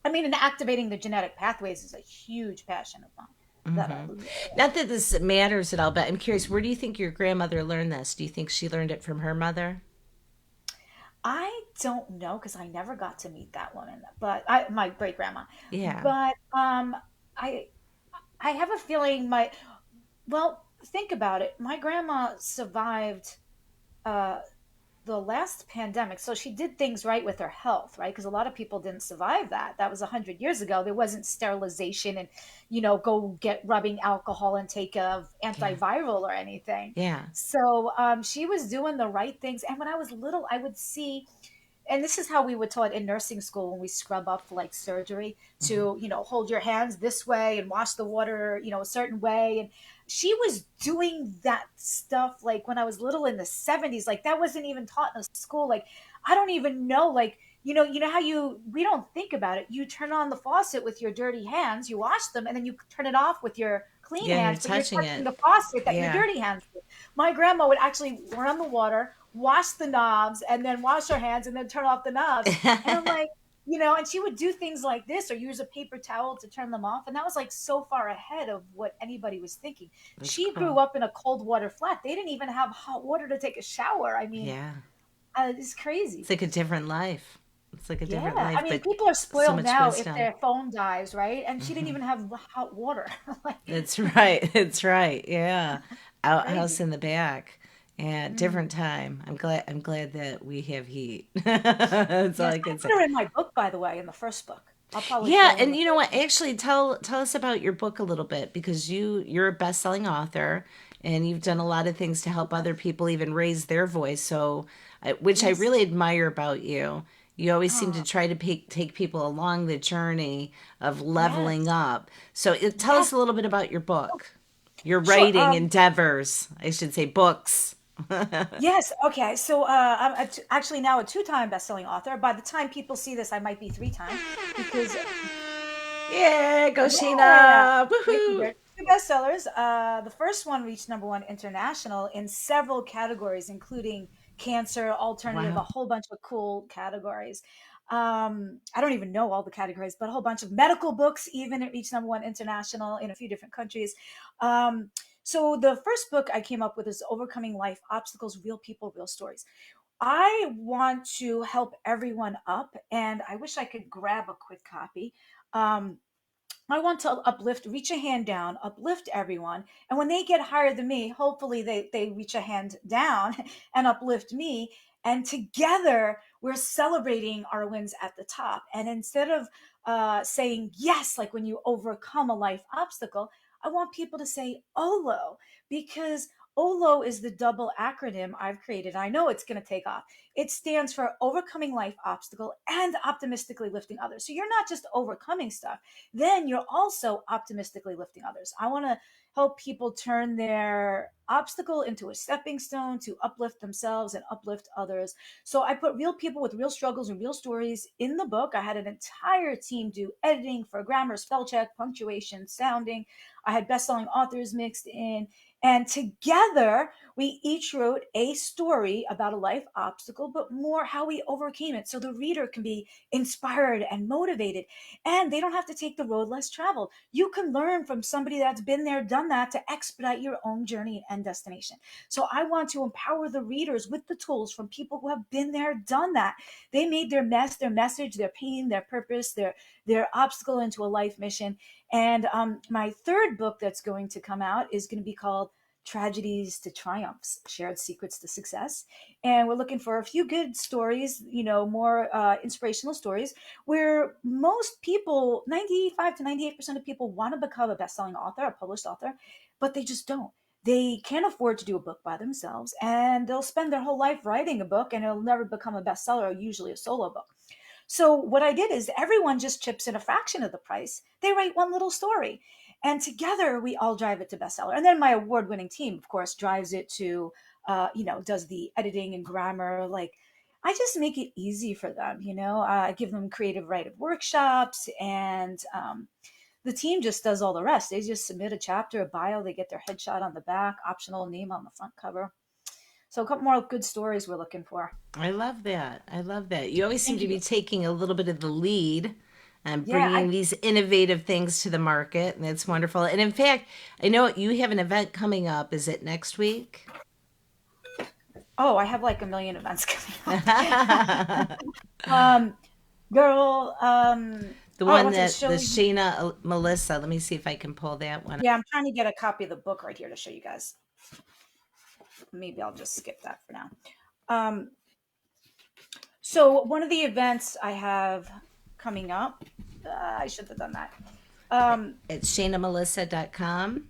[SPEAKER 1] I mean, and activating the genetic pathways is a huge passion of mine that I
[SPEAKER 2] Hmm.
[SPEAKER 1] love.
[SPEAKER 2] Not that this matters at all, but I'm curious, where do you think your grandmother learned this? Do you think she learned it from her mother?
[SPEAKER 1] I don't know because I never got to meet that woman, but my great grandma.
[SPEAKER 2] Yeah.
[SPEAKER 1] But I I have a feeling well, think about it. My grandma survived uh, the last pandemic. So she did things right with her health, right? Because a lot of people didn't survive that. That was 100 years ago. There wasn't sterilization and, go get rubbing alcohol and take a
[SPEAKER 2] Yeah.
[SPEAKER 1] antiviral or anything.
[SPEAKER 2] Yeah.
[SPEAKER 1] So she was doing the right things. And when I was little, I would see, and this is how we were taught in nursing school when we scrub up for like surgery
[SPEAKER 2] Hmm.
[SPEAKER 1] to hold your hands this way and wash the water a certain way. And she was doing that stuff like when I was little in the 70s. Like that wasn't even taught in a school. Like I don't even know, like how we don't think about it. You turn on the faucet with your dirty hands, you wash them, and then you turn it off with your clean
[SPEAKER 2] Yeah, you're
[SPEAKER 1] hands, but you're
[SPEAKER 2] touching
[SPEAKER 1] touching
[SPEAKER 2] it.
[SPEAKER 1] the faucet that your
[SPEAKER 2] Yeah.
[SPEAKER 1] dirty hands do. My grandma would actually run the water, wash the knobs, and then wash her hands and then turn off the knobs. And I'm like, and she would do things like this or use a paper towel to turn them off. And that was like so far ahead of what anybody was thinking.
[SPEAKER 2] That's
[SPEAKER 1] She
[SPEAKER 2] cool.
[SPEAKER 1] grew up in a cold water flat. They didn't even have hot water to take a shower. I mean,
[SPEAKER 2] Yeah.
[SPEAKER 1] it's crazy.
[SPEAKER 2] It's like a different life. It's like a
[SPEAKER 1] Yeah,
[SPEAKER 2] different
[SPEAKER 1] I
[SPEAKER 2] life,
[SPEAKER 1] mean,
[SPEAKER 2] but
[SPEAKER 1] people are
[SPEAKER 2] so
[SPEAKER 1] spoiled
[SPEAKER 2] much
[SPEAKER 1] now if
[SPEAKER 2] wisdom.
[SPEAKER 1] their phone dies, right? And she didn't
[SPEAKER 2] Hmm.
[SPEAKER 1] even have hot water. Like,
[SPEAKER 2] That's right. That's right. Yeah. Outhouse
[SPEAKER 1] crazy.
[SPEAKER 2] in the back. Yeah,
[SPEAKER 1] Mm.
[SPEAKER 2] different time. I'm glad that we have heat. That's all
[SPEAKER 1] Yes,
[SPEAKER 2] I
[SPEAKER 1] I
[SPEAKER 2] can
[SPEAKER 1] put
[SPEAKER 2] say.
[SPEAKER 1] her in my book, by the way, in the first book. I'll probably
[SPEAKER 2] Yeah,
[SPEAKER 1] throw her in
[SPEAKER 2] and
[SPEAKER 1] the
[SPEAKER 2] you know
[SPEAKER 1] third
[SPEAKER 2] what?
[SPEAKER 1] book.
[SPEAKER 2] Actually, tell us about your book a little bit because you're a best-selling author and you've done a lot of things to help other people even raise their voice. So, which I
[SPEAKER 1] Yes.
[SPEAKER 2] really admire about you. You always seem to
[SPEAKER 1] Oh,
[SPEAKER 2] try to take people along the journey of leveling
[SPEAKER 1] yes.
[SPEAKER 2] up. So, tell us
[SPEAKER 1] Yes.
[SPEAKER 2] a little bit about your
[SPEAKER 1] Oh,
[SPEAKER 2] book, your
[SPEAKER 1] sure.
[SPEAKER 2] writing endeavors. I should say books.
[SPEAKER 1] Yes. Okay. So actually now a two-time best-selling author. By the time people see this, I might be three-time because
[SPEAKER 2] Yeah, go
[SPEAKER 1] yeah,
[SPEAKER 2] Sheena!
[SPEAKER 1] thank you,
[SPEAKER 2] Woohoo!
[SPEAKER 1] dear. Two bestsellers. The first one reached number one international in several categories, including cancer, alternative, a
[SPEAKER 2] Wow.
[SPEAKER 1] whole bunch of cool categories. I don't even know all the categories, but a whole bunch of medical books. Even it reached number one international in a few different countries. Um, so the first book I came up with is Overcoming Life Obstacles, Real People, Real Stories. I want to help everyone up, and I wish I could grab a quick copy. Um, I want to uplift, reach a hand down, uplift everyone. And when they get higher than me, hopefully they reach a hand down and uplift me. And together we're celebrating our wins at the top. And instead of saying yes, like when you overcome a life obstacle, I want people to say OLO because OLO is the double acronym I've created. I know it's going to take off. It stands for overcoming life obstacle and optimistically lifting others. So you're not just overcoming stuff, then you're also optimistically lifting others. I want to help people turn their obstacle into a stepping stone to uplift themselves and uplift others. So I put real people with real struggles and real stories in the book. I had an entire team do editing for grammar, spell check, punctuation, sounding. I had best-selling authors mixed in. And together, we each wrote a story about a life obstacle, but more how we overcame it. So the reader can be inspired and motivated, and they don't have to take the road less traveled. You can learn from somebody that's been there, done that to expedite your own journey and destination. So I want to empower the readers with the tools from people who have been there, done that. They made their mess, their message, their pain, their purpose, their obstacle into a life mission. And my third book that's going to come out is going to be called Tragedies to Triumphs, Shared Secrets to Success. And we're looking for a few good stories, more inspirational stories where most people, 95 to 98% of people, want to become a best-selling author, a published author, but they just don't. They can't afford to do a book by themselves, and they'll spend their whole life writing a book and it'll never become a bestseller, usually a solo book. So what I did is everyone just chips in a fraction of the price. They write one little story, and together we all drive it to bestseller. And then my award-winning team, of course, drives it to, does the editing and grammar. Like, I just make it easy for them. I give them creative writing workshops, and the team just does all the rest. They just submit a chapter, a bio, they get their headshot on the back, optional name on the front cover. So a couple more good stories we're looking for.
[SPEAKER 2] I love that. I love that. You always seem
[SPEAKER 1] Thank
[SPEAKER 2] to be
[SPEAKER 1] you.
[SPEAKER 2] taking a little bit of the lead and
[SPEAKER 1] Yeah,
[SPEAKER 2] bringing these innovative things to the market, and that's wonderful. And in fact, I know you have an event coming up. Is it next week?
[SPEAKER 1] I have like a million events coming up.
[SPEAKER 2] The
[SPEAKER 1] um, girl, I
[SPEAKER 2] one
[SPEAKER 1] want to
[SPEAKER 2] that
[SPEAKER 1] show
[SPEAKER 2] the
[SPEAKER 1] you.
[SPEAKER 2] Shayna Melissa. Let me see if I can pull that one.
[SPEAKER 1] Yeah, I'm trying to get a copy of the book right here to show you guys. Maybe I'll just skip that for now. Um, so one of the events I have coming up, I should have done that. Um,
[SPEAKER 2] It's ShaynaMelissa.com.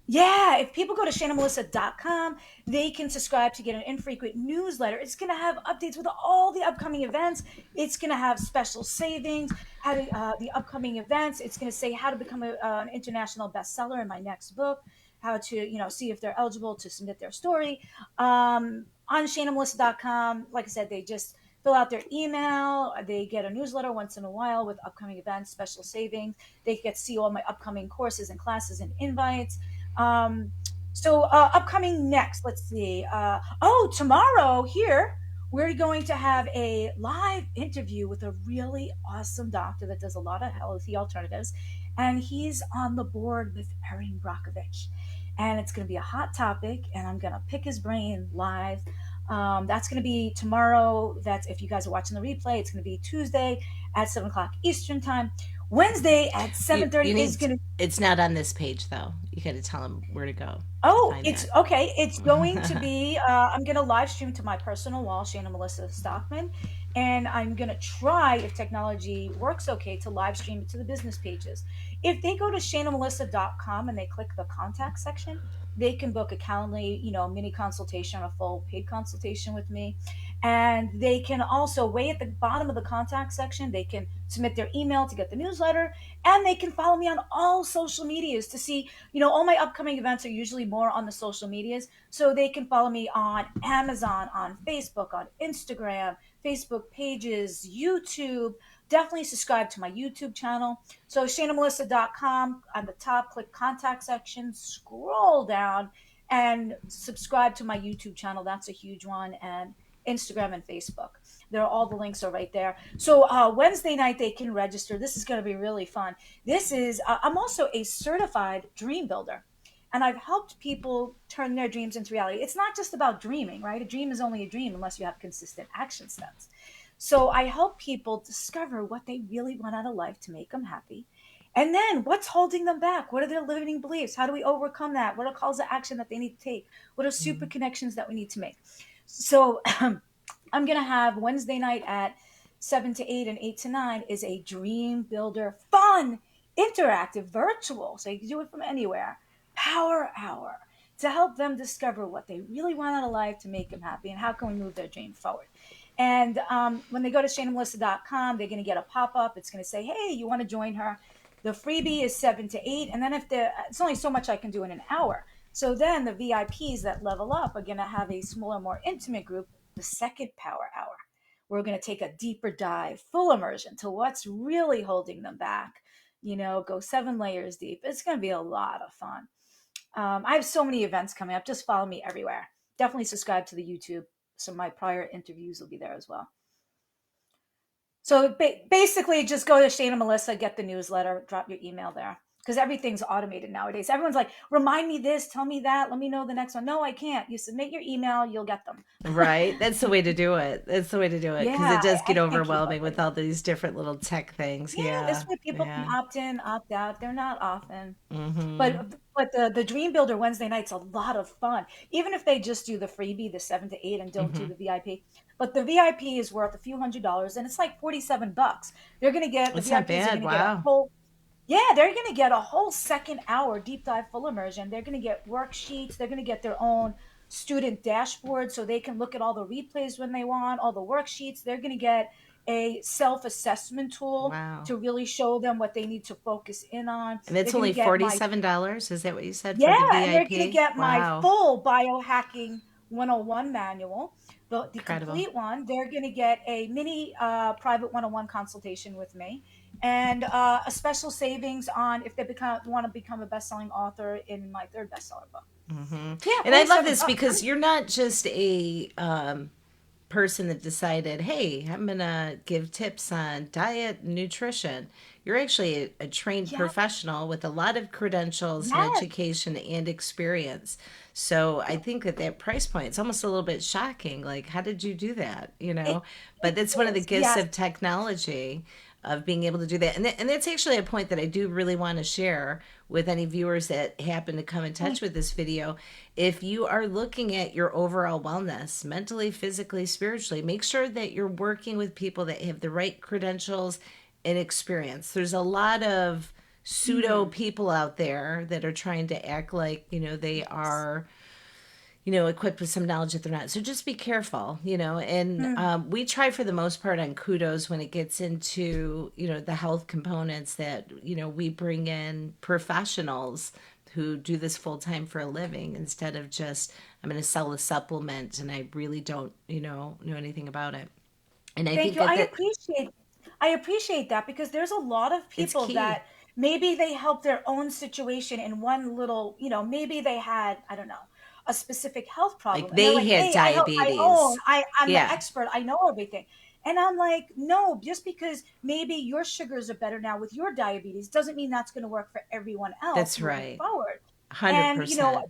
[SPEAKER 1] Yeah, if people go to shanamelissa.com, they can subscribe to get an infrequent newsletter. It's going to have updates with all the upcoming events. It's going to have special savings, the upcoming events. It's going to say how to become an international bestseller in my next book, how to, see if they're eligible to submit their story. On shanamelissa.com, like I said, they just fill out their email. They get a newsletter once in a while with upcoming events, special savings. They get to see all my upcoming courses and classes and invites. um, upcoming next, let's see. Tomorrow here, we're going to have a live interview with a really awesome doctor that does a lot of healthy alternatives. And he's on the board with Erin Brockovich. And it's going to be a hot topic, and I'm going to pick his brain live. That's going to be tomorrow. That's if you guys are watching the replay. It's going to be Tuesday at 7 o'clock Eastern time. Wednesday at
[SPEAKER 2] You
[SPEAKER 1] 7:30
[SPEAKER 2] you
[SPEAKER 1] is
[SPEAKER 2] need
[SPEAKER 1] going to.
[SPEAKER 2] it's not on this page though. You got to tell them where to go to
[SPEAKER 1] Oh,
[SPEAKER 2] find
[SPEAKER 1] it's
[SPEAKER 2] that.
[SPEAKER 1] okay. It's going to be. I'm going to live stream to my personal wall, Shana Melissa Stockman, and I'm going to try, if technology works okay, to live stream it to the business pages. If they go to shanamelissa.com and they click the contact section, they can book a Calendly, mini consultation, a full paid consultation with me, and they can also way at the bottom of the contact section. They can submit their email to get the newsletter, and they can follow me on all social medias to see all my upcoming events are usually more on the social medias. So they can follow me on Amazon, on Facebook, on Instagram, Facebook pages, YouTube. Definitely subscribe to my YouTube channel. So shanamelissa.com on the top, click contact section, scroll down and subscribe to my YouTube channel. That's a huge one. And Instagram and Facebook. All the links are right there. So Wednesday night they can register. This is going to be really fun. I'm also a certified dream builder, and I've helped people turn their dreams into reality. It's not just about dreaming, right? A dream is only a dream unless you have consistent action steps. So I help people discover what they really want out of life to make them happy. And then what's holding them back? What are their limiting beliefs? How do we overcome that? What are calls to action that they need to take? What are super
[SPEAKER 2] Mhm.
[SPEAKER 1] connections that we need to make? So I'm going to have Wednesday night at 7 to 8 and 8 to 9 is a dream builder, fun, interactive, virtual. So you can do it from anywhere. Power hour to help them discover what they really want out of life to make them happy and how can we move their dream forward. And when they go to shanamelissa.com, they're going to get a pop up. It's going to say, hey, you want to join her? The freebie is 7 to 8. And then it's only so much I can do in an hour. So then the VIPs that level up are going to have a smaller, more intimate group, the second power hour. We're going to take a deeper dive, full immersion to what's really holding them back. Go 7 layers deep. It's going to be a lot of fun. I have so many events coming up. Just follow me everywhere. Definitely subscribe to the YouTube. So my prior interviews will be there as well. So basically, just go to Shana Melissa, get the newsletter, drop your email there. Because everything's automated nowadays. Everyone's like, remind me this, tell me that, let me know the next one. No, I can't. You submit your email, you'll get them.
[SPEAKER 2] Right. That's the way to do it. That's the way to do it because
[SPEAKER 1] Yeah,
[SPEAKER 2] it does
[SPEAKER 1] I
[SPEAKER 2] get
[SPEAKER 1] can't keep up
[SPEAKER 2] overwhelming with
[SPEAKER 1] anymore.
[SPEAKER 2] all these different little tech things.
[SPEAKER 1] Yeah, this
[SPEAKER 2] Yeah.
[SPEAKER 1] way people can
[SPEAKER 2] Yeah.
[SPEAKER 1] opt in, opt out. They're not often.
[SPEAKER 2] Mhm.
[SPEAKER 1] But the Dream Builder Wednesday night's a lot of fun. Even if they just do the freebie, the 7 to 8, and don't do
[SPEAKER 2] Mhm.
[SPEAKER 1] the VIP. But the VIP is worth a few $100s, and it's like $47. They're gonna get the
[SPEAKER 2] That's not
[SPEAKER 1] VIPs are
[SPEAKER 2] bad.
[SPEAKER 1] gonna get a
[SPEAKER 2] Wow.
[SPEAKER 1] whole Yeah, they're going to get a whole second hour deep dive full immersion. They're going to get worksheets. They're going to get their own student dashboard so they can look at all the replays when they want, all the worksheets. They're going to get a self assessment tool
[SPEAKER 2] Wow.
[SPEAKER 1] to really show them what they need to focus in on.
[SPEAKER 2] And
[SPEAKER 1] They're
[SPEAKER 2] it's
[SPEAKER 1] going to
[SPEAKER 2] only
[SPEAKER 1] get my
[SPEAKER 2] $47. Is that what you said for
[SPEAKER 1] Yeah,
[SPEAKER 2] the
[SPEAKER 1] and they're going to
[SPEAKER 2] VIP?
[SPEAKER 1] get my
[SPEAKER 2] Wow.
[SPEAKER 1] full biohacking 101 manual, the
[SPEAKER 2] Incredible.
[SPEAKER 1] complete one. They're going to get a mini private 101 consultation with me and a special savings on if they want to become a best-selling author in my third bestseller book.
[SPEAKER 2] Hmm.
[SPEAKER 1] Yeah,
[SPEAKER 2] And I love this
[SPEAKER 1] $47.
[SPEAKER 2] because you're not just a person that decided, hey, I'm going to give tips on diet and nutrition. You're actually a trained
[SPEAKER 1] Yeah,
[SPEAKER 2] professional with a lot of credentials and
[SPEAKER 1] yes.
[SPEAKER 2] education and experience. So I think that that price point, it's almost a little bit shocking. Like, how did you do that?
[SPEAKER 1] It,
[SPEAKER 2] But
[SPEAKER 1] it
[SPEAKER 2] that's one of the
[SPEAKER 1] is.
[SPEAKER 2] gifts
[SPEAKER 1] Yes.
[SPEAKER 2] of technology of being able to do that. And that's actually a point that I do really want to share with any viewers that happen to come in touch with this video. If you are looking at your overall wellness, mentally, physically, spiritually, make sure that you're working with people that have the right credentials and experience. There's a lot of pseudo
[SPEAKER 1] Mm,
[SPEAKER 2] people out there that are trying to act like, they
[SPEAKER 1] yes.
[SPEAKER 2] are equipped with some knowledge that they're not. So just be careful, and
[SPEAKER 1] Mm,
[SPEAKER 2] we try for the most part on kudos when it gets into, the health components that, we bring in professionals who do this full time for a living instead of just, I'm going to sell a supplement and I really don't, know anything about it. And I
[SPEAKER 1] Thank
[SPEAKER 2] think
[SPEAKER 1] you.
[SPEAKER 2] that
[SPEAKER 1] I appreciate that because there's a lot of
[SPEAKER 2] it's
[SPEAKER 1] people
[SPEAKER 2] key.
[SPEAKER 1] that maybe they help their own situation in one little, maybe they had, I don't know, a specific health
[SPEAKER 2] Like
[SPEAKER 1] problem and they're
[SPEAKER 2] they
[SPEAKER 1] like,
[SPEAKER 2] had
[SPEAKER 1] "Hey, I help I own.
[SPEAKER 2] diabetes.
[SPEAKER 1] I'm the
[SPEAKER 2] Yeah,
[SPEAKER 1] expert. I know everything." And I'm like, "No, just because maybe your sugars are better now with your diabetes doesn't mean that's going to work for everyone else
[SPEAKER 2] that's
[SPEAKER 1] moving
[SPEAKER 2] right.
[SPEAKER 1] forward." And
[SPEAKER 2] 100%.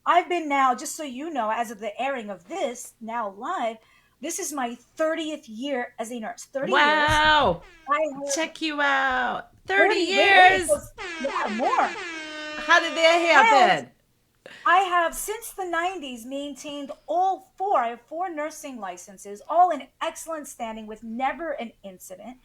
[SPEAKER 1] I've been now, just so you know, as of the airing of this now live, this is my 30th year as a nurse. 30 years.
[SPEAKER 2] Wow.
[SPEAKER 1] I have
[SPEAKER 2] Check you out. 30
[SPEAKER 1] wait, it
[SPEAKER 2] years.
[SPEAKER 1] goes, yeah, more.
[SPEAKER 2] How did that
[SPEAKER 1] And
[SPEAKER 2] happen?
[SPEAKER 1] I have, since the 90s, maintained all four. I have four nursing licenses, all in excellent standing with never an incident.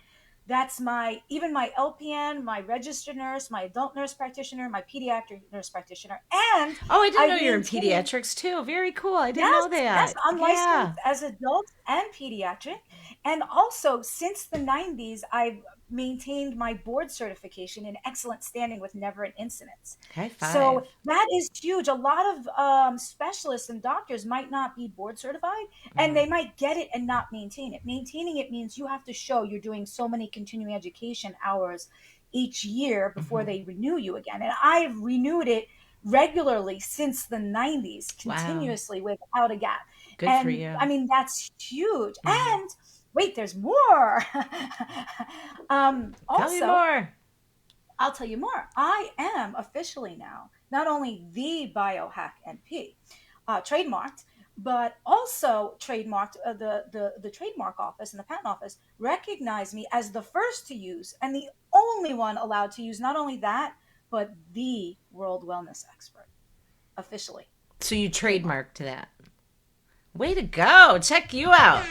[SPEAKER 1] That's my, even my LPN, my registered nurse, my adult nurse practitioner, my pediatric nurse practitioner. And
[SPEAKER 2] Oh, I didn't know
[SPEAKER 1] I've
[SPEAKER 2] you were in
[SPEAKER 1] maintained,
[SPEAKER 2] pediatrics too. Very cool. I didn't
[SPEAKER 1] yes,
[SPEAKER 2] know
[SPEAKER 1] yes,
[SPEAKER 2] that.
[SPEAKER 1] I'm licensed
[SPEAKER 2] Yeah.
[SPEAKER 1] as adult and pediatric. And also, since the 90s, I've maintained my board certification in excellent standing with never an incident.
[SPEAKER 2] High
[SPEAKER 1] So
[SPEAKER 2] five.
[SPEAKER 1] that is huge. A lot of specialists and doctors might not be board certified, and
[SPEAKER 2] Mm-hmm.
[SPEAKER 1] they might get it and not maintain it. Maintaining it means you have to show you're doing so many continuing education hours each year before
[SPEAKER 2] Mm-hmm.
[SPEAKER 1] they renew you again. And I've renewed it regularly since the 90s,
[SPEAKER 2] Wow.
[SPEAKER 1] continuously without a gap.
[SPEAKER 2] Good for
[SPEAKER 1] And I
[SPEAKER 2] you.
[SPEAKER 1] mean, that's huge.
[SPEAKER 2] Mm-hmm.
[SPEAKER 1] And wait, there's more.
[SPEAKER 2] Tell me
[SPEAKER 1] Also,
[SPEAKER 2] more.
[SPEAKER 1] I'll tell you more. I am officially now not only the biohack NP, trademarked, but also trademarked. The trademark office and the patent office recognized me as the first to use and the only one allowed to use not only that, but the world wellness expert officially
[SPEAKER 2] So you
[SPEAKER 1] trademark.
[SPEAKER 2] trademarked that. Way to go. Check you out.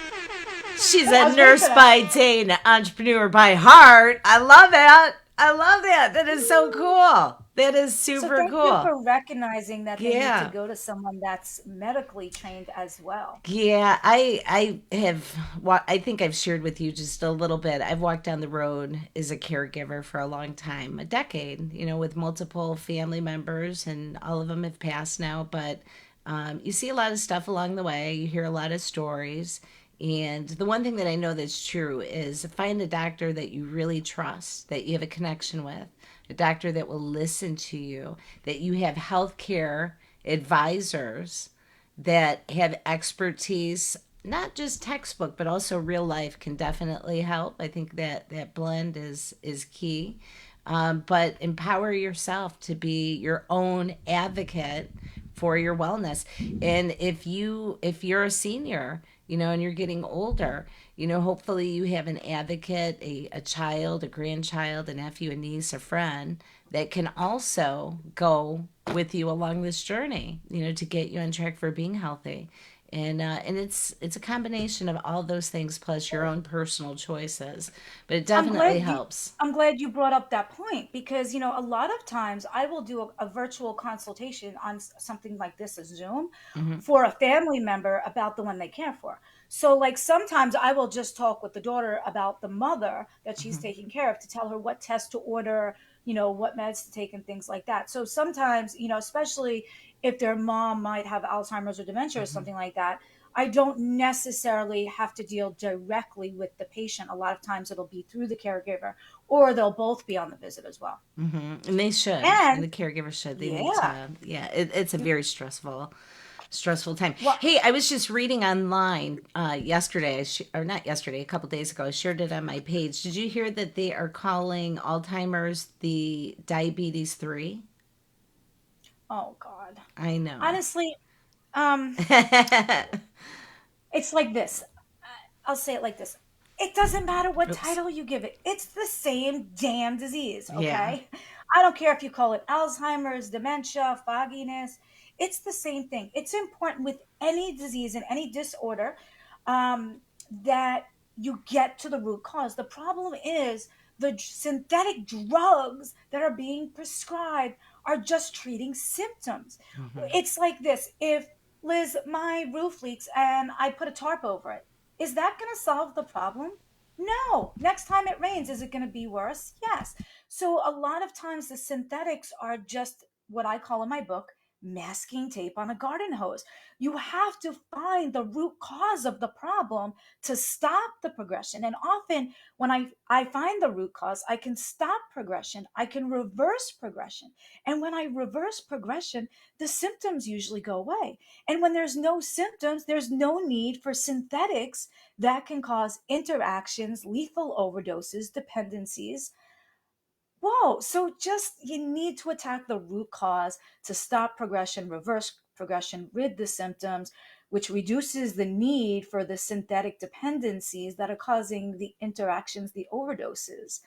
[SPEAKER 2] She's
[SPEAKER 1] I
[SPEAKER 2] a
[SPEAKER 1] was waiting for
[SPEAKER 2] nurse
[SPEAKER 1] that.
[SPEAKER 2] by day and an entrepreneur by heart. I love that. I love that. That is so cool. That is
[SPEAKER 1] So
[SPEAKER 2] super
[SPEAKER 1] thank you
[SPEAKER 2] cool.
[SPEAKER 1] for recognizing that they need to
[SPEAKER 2] Yeah.
[SPEAKER 1] go to someone that's medically trained as well.
[SPEAKER 2] Yeah, I have I think I've shared with you just a little bit. I've walked down the road as a caregiver for a long time, a decade, with multiple family members, and all of them have passed now, but you see a lot of stuff along the way. You hear a lot of stories. And the one thing that I know that's true is find a doctor that you really trust, that you have a connection with, a doctor that will listen to you, that you have healthcare advisors that have expertise, not just textbook but also real life, can definitely help. I think that that blend is key. But empower yourself to be your own advocate for your wellness. And if you're a senior, and you're getting older, hopefully you have an advocate, a child, a grandchild, a nephew, a niece, a friend that can also go with you along this journey, to get you on track for being healthy. And it's a combination of all those things plus your own personal choices, but it
[SPEAKER 1] I'm
[SPEAKER 2] definitely
[SPEAKER 1] glad you
[SPEAKER 2] helps.
[SPEAKER 1] I'm glad you brought up that point because a lot of times I will do a virtual consultation on something like this, a Zoom,
[SPEAKER 2] Hmm.
[SPEAKER 1] for a family member about the one they care for. So like sometimes I will just talk with the daughter about the mother that she's
[SPEAKER 2] Hmm.
[SPEAKER 1] taking care of to tell her what tests to order, what meds to take and things like that. So sometimes, especially if their mom might have Alzheimer's or dementia or
[SPEAKER 2] Hmm.
[SPEAKER 1] something like that, I don't necessarily have to deal directly with the patient. A lot of times it'll be through the caregiver, or they'll both be on the visit as well.
[SPEAKER 2] Hmm. And they should, and
[SPEAKER 1] And
[SPEAKER 2] the caregiver should. They need
[SPEAKER 1] yeah,
[SPEAKER 2] to. Yeah, it's a very stressful time.
[SPEAKER 1] well,
[SPEAKER 2] Hey, I was just reading online yesterday, or not yesterday, a couple days ago. I shared it on my page. Did you hear that they are calling Alzheimer's the diabetes 3?
[SPEAKER 1] oh God.
[SPEAKER 2] I know.
[SPEAKER 1] Honestly, it's like this. I'll say it like this. It doesn't matter what
[SPEAKER 2] Oops.
[SPEAKER 1] title you give it. It's the same damn disease,
[SPEAKER 2] Yeah.
[SPEAKER 1] okay? I don't care if you call it Alzheimer's, dementia, fogginess. It's the same thing. It's important with any disease and any disorder that you get to the root cause. The problem is the synthetic drugs that are being prescribed are just treating symptoms.
[SPEAKER 2] Hmm.
[SPEAKER 1] It's like this. If Liz, my roof leaks and I put a tarp over it, is that going to solve the problem? No. Next time it rains, is it going to be worse? Yes. So a lot of times the synthetics are just what I call in my book masking tape on a garden hose. You have to find the root cause of the problem to stop the progression. And often when I find the root cause, I can stop progression. I can reverse progression. And when I reverse progression, the symptoms usually go away. And when there's no symptoms, there's no need for synthetics that can cause interactions, lethal overdoses, dependencies. Whoa. So just you need to attack the root cause to stop progression, reverse progression, rid the symptoms, which reduces the need for the synthetic dependencies that are causing the interactions, the overdoses.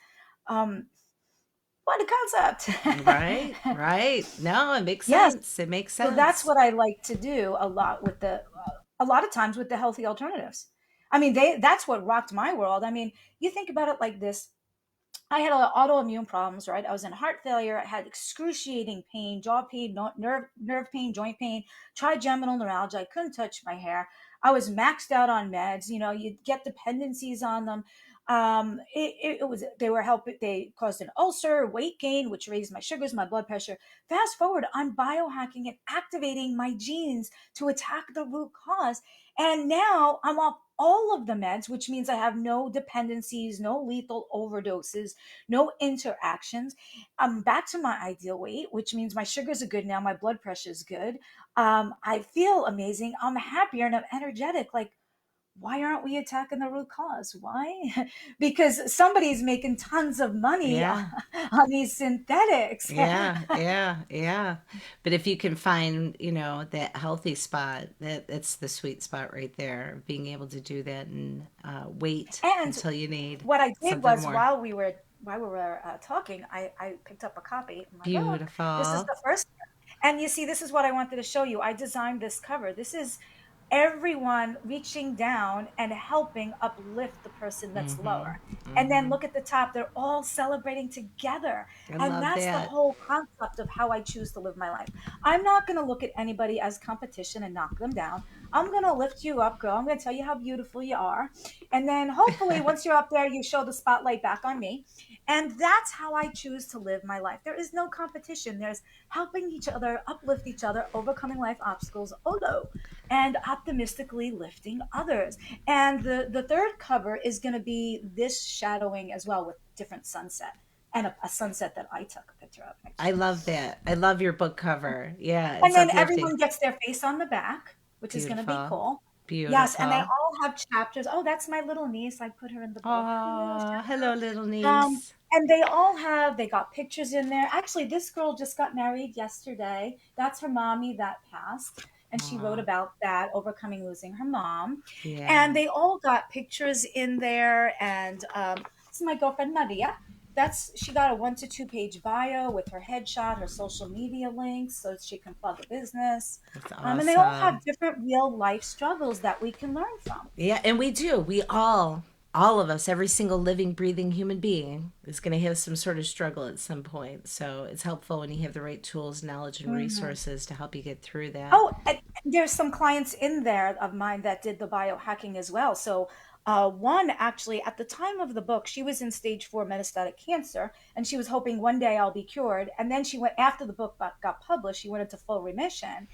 [SPEAKER 1] Um, what a
[SPEAKER 2] Right,
[SPEAKER 1] concept.
[SPEAKER 2] right. No, it makes
[SPEAKER 1] Yes.
[SPEAKER 2] sense. It makes
[SPEAKER 1] So that's
[SPEAKER 2] sense.
[SPEAKER 1] what I like to do a lot with a lot of times with the healthy alternatives. I mean, that's what rocked my world. I mean, you think about it like this. I had a lot of autoimmune problems, right? I was in heart failure. I had excruciating pain, jaw pain, nerve pain, joint pain, trigeminal neuralgia. I couldn't touch my hair. I was maxed out on meds. You know, you get dependencies on them. It was they were helping. They caused an ulcer, weight gain, which raised my sugars, my blood pressure. Fast forward, I'm biohacking and activating my genes to attack the root cause, and now I'm off all of the meds, which means I have no dependencies, no lethal overdoses, no interactions. I'm back to my ideal weight, which means my sugars are good now, my blood pressure is good. I feel amazing. I'm happier and I'm energetic. Like, why aren't we attacking the root cause? Why? Because somebody's making tons of money
[SPEAKER 2] Yeah.
[SPEAKER 1] on these synthetics.
[SPEAKER 2] Yeah, yeah, yeah. But if you can find, that healthy spot, that's the sweet spot right there. Being able to do that and wait
[SPEAKER 1] And
[SPEAKER 2] until you need
[SPEAKER 1] what I did
[SPEAKER 2] something
[SPEAKER 1] was
[SPEAKER 2] more.
[SPEAKER 1] while we were talking, I picked up a copy. I'm like, oh, this is
[SPEAKER 2] Beautiful.
[SPEAKER 1] the first. And you see, this is what I wanted to show you. I designed this cover. This is everyone reaching down and helping uplift the person that's
[SPEAKER 2] Mm-hmm.
[SPEAKER 1] lower. And then
[SPEAKER 2] Mm-hmm.
[SPEAKER 1] look at the top, they're all celebrating together.
[SPEAKER 2] I
[SPEAKER 1] And
[SPEAKER 2] love
[SPEAKER 1] that's the
[SPEAKER 2] that.
[SPEAKER 1] whole concept of how I choose to live my life. I'm not going to look at anybody as competition and knock them down. I'm going to lift you up, girl. I'm going to tell you how beautiful you are. And then hopefully, once you're up there, you show the spotlight back on me. And that's how I choose to live my life. There is no competition. There's helping each other, uplift each other, overcoming life obstacles, although, and optimistically lifting others. And the third cover is going to be this shadowing as well with different sunset and a sunset that I took a picture of
[SPEAKER 2] I
[SPEAKER 1] actually.
[SPEAKER 2] love that. I love your book cover. Yeah,
[SPEAKER 1] And
[SPEAKER 2] it's
[SPEAKER 1] then
[SPEAKER 2] uplifting.
[SPEAKER 1] everyone gets their face on the back, which is going to be
[SPEAKER 2] Beautiful.
[SPEAKER 1] cool. Yes, and they
[SPEAKER 2] Beautiful.
[SPEAKER 1] all have chapters. Oh, that's my little niece. I put her in the book. Hello,
[SPEAKER 2] Oh, hello, little
[SPEAKER 1] um,
[SPEAKER 2] niece.
[SPEAKER 1] and they got pictures in there. Actually, this girl just got married yesterday. That's her mommy that passed. And she wrote
[SPEAKER 2] Oh,
[SPEAKER 1] about that, overcoming losing her mom.
[SPEAKER 2] yeah.
[SPEAKER 1] And they all got pictures in there. And this is my girlfriend, Maria. She got a 1 to 2 page bio with her headshot, her social media links so she can plug a business.
[SPEAKER 2] That's
[SPEAKER 1] And they all have
[SPEAKER 2] awesome.
[SPEAKER 1] different real life struggles that we can learn from.
[SPEAKER 2] Yeah, and we do. All of us, every single living, breathing human being is going to have some sort of struggle at some point. So it's helpful when you have the right tools, knowledge, and
[SPEAKER 1] Mhm.
[SPEAKER 2] resources to help you get through that.
[SPEAKER 1] Oh, and there's some clients in there of mine that did the biohacking as well. So, one actually, at the time of the book, she was in stage 4 metastatic cancer, and she was hoping one day I'll be cured. And then she went after the book got published, she went into full remission,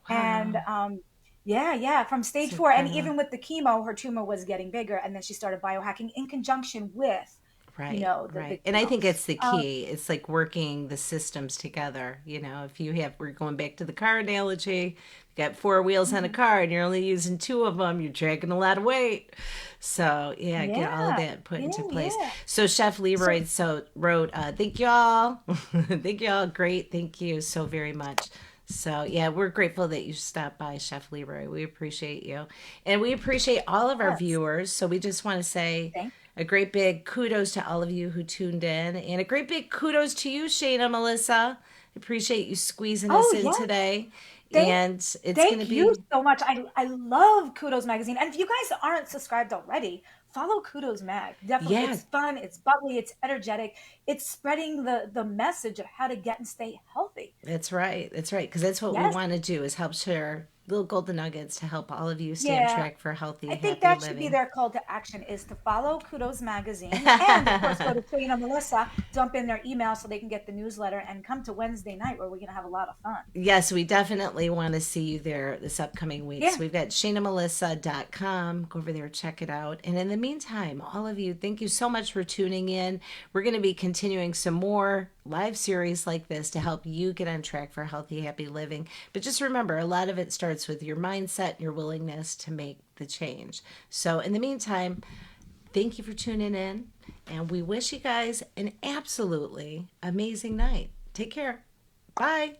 [SPEAKER 1] and
[SPEAKER 2] Wow.
[SPEAKER 1] yeah, yeah, from
[SPEAKER 2] It's
[SPEAKER 1] stage 4, and
[SPEAKER 2] incredible.
[SPEAKER 1] even with the chemo, her tumor was getting bigger, and then she started biohacking in conjunction with,
[SPEAKER 2] Right,
[SPEAKER 1] the
[SPEAKER 2] right. And I
[SPEAKER 1] chemo.
[SPEAKER 2] think it's the
[SPEAKER 1] Um,
[SPEAKER 2] key. It's like working the systems together. If we're going back to the car analogy, you got four wheels on a
[SPEAKER 1] mhm.
[SPEAKER 2] car and you're only using two of them, you're dragging a lot of weight. So, yeah, get all of
[SPEAKER 1] Yeah,
[SPEAKER 2] that put
[SPEAKER 1] yeah,
[SPEAKER 2] into place.
[SPEAKER 1] yeah.
[SPEAKER 2] So, Chef
[SPEAKER 1] So
[SPEAKER 2] Leroy wrote, thank y'all. Thank y'all. Great. Thank you so very much. So, yeah, we're grateful that you stopped by, Chef Leroy. We appreciate you. And we appreciate all of our
[SPEAKER 1] yes,
[SPEAKER 2] viewers. So, we just want to say,
[SPEAKER 1] thank.
[SPEAKER 2] a great big kudos to all of you who tuned in, and a great big kudos to you, Shayna Melissa. Appreciate you squeezing us
[SPEAKER 1] Oh
[SPEAKER 2] in
[SPEAKER 1] yeah,
[SPEAKER 2] today.
[SPEAKER 1] thank
[SPEAKER 2] And it's going to
[SPEAKER 1] thank you
[SPEAKER 2] be,
[SPEAKER 1] so much. I love Kudos Magazine. And if you guys aren't subscribed already, follow Kudos Mag. Definitely.
[SPEAKER 2] yeah,
[SPEAKER 1] It's fun, it's bubbly, it's energetic. It's spreading the message of how to get and stay healthy.
[SPEAKER 2] that's right. That's right. Because that's what we
[SPEAKER 1] Yes.
[SPEAKER 2] want to do is help share little golden nuggets to help all of you stay on
[SPEAKER 1] Yeah.
[SPEAKER 2] track for healthy,
[SPEAKER 1] I think
[SPEAKER 2] happy
[SPEAKER 1] that should be
[SPEAKER 2] living.
[SPEAKER 1] their call to action is to follow Kudos Magazine and of course go to Shane and Melissa, dump in their email so they can get the newsletter and come to Wednesday night where we're gonna have a lot of fun.
[SPEAKER 2] Yes, we definitely want to see you there this upcoming week.
[SPEAKER 1] Yeah.
[SPEAKER 2] So we've got ShaynaMelissa.com. Go over there, check it out. And in the meantime, all of you, thank you so much for tuning in. We're going to be continuing some more live series like this to help you get on track for healthy, happy living. But just remember, a lot of it starts with your mindset and your willingness to make the change. So in the meantime, thank you for tuning in. And we wish you guys an absolutely amazing night. Take care. Bye.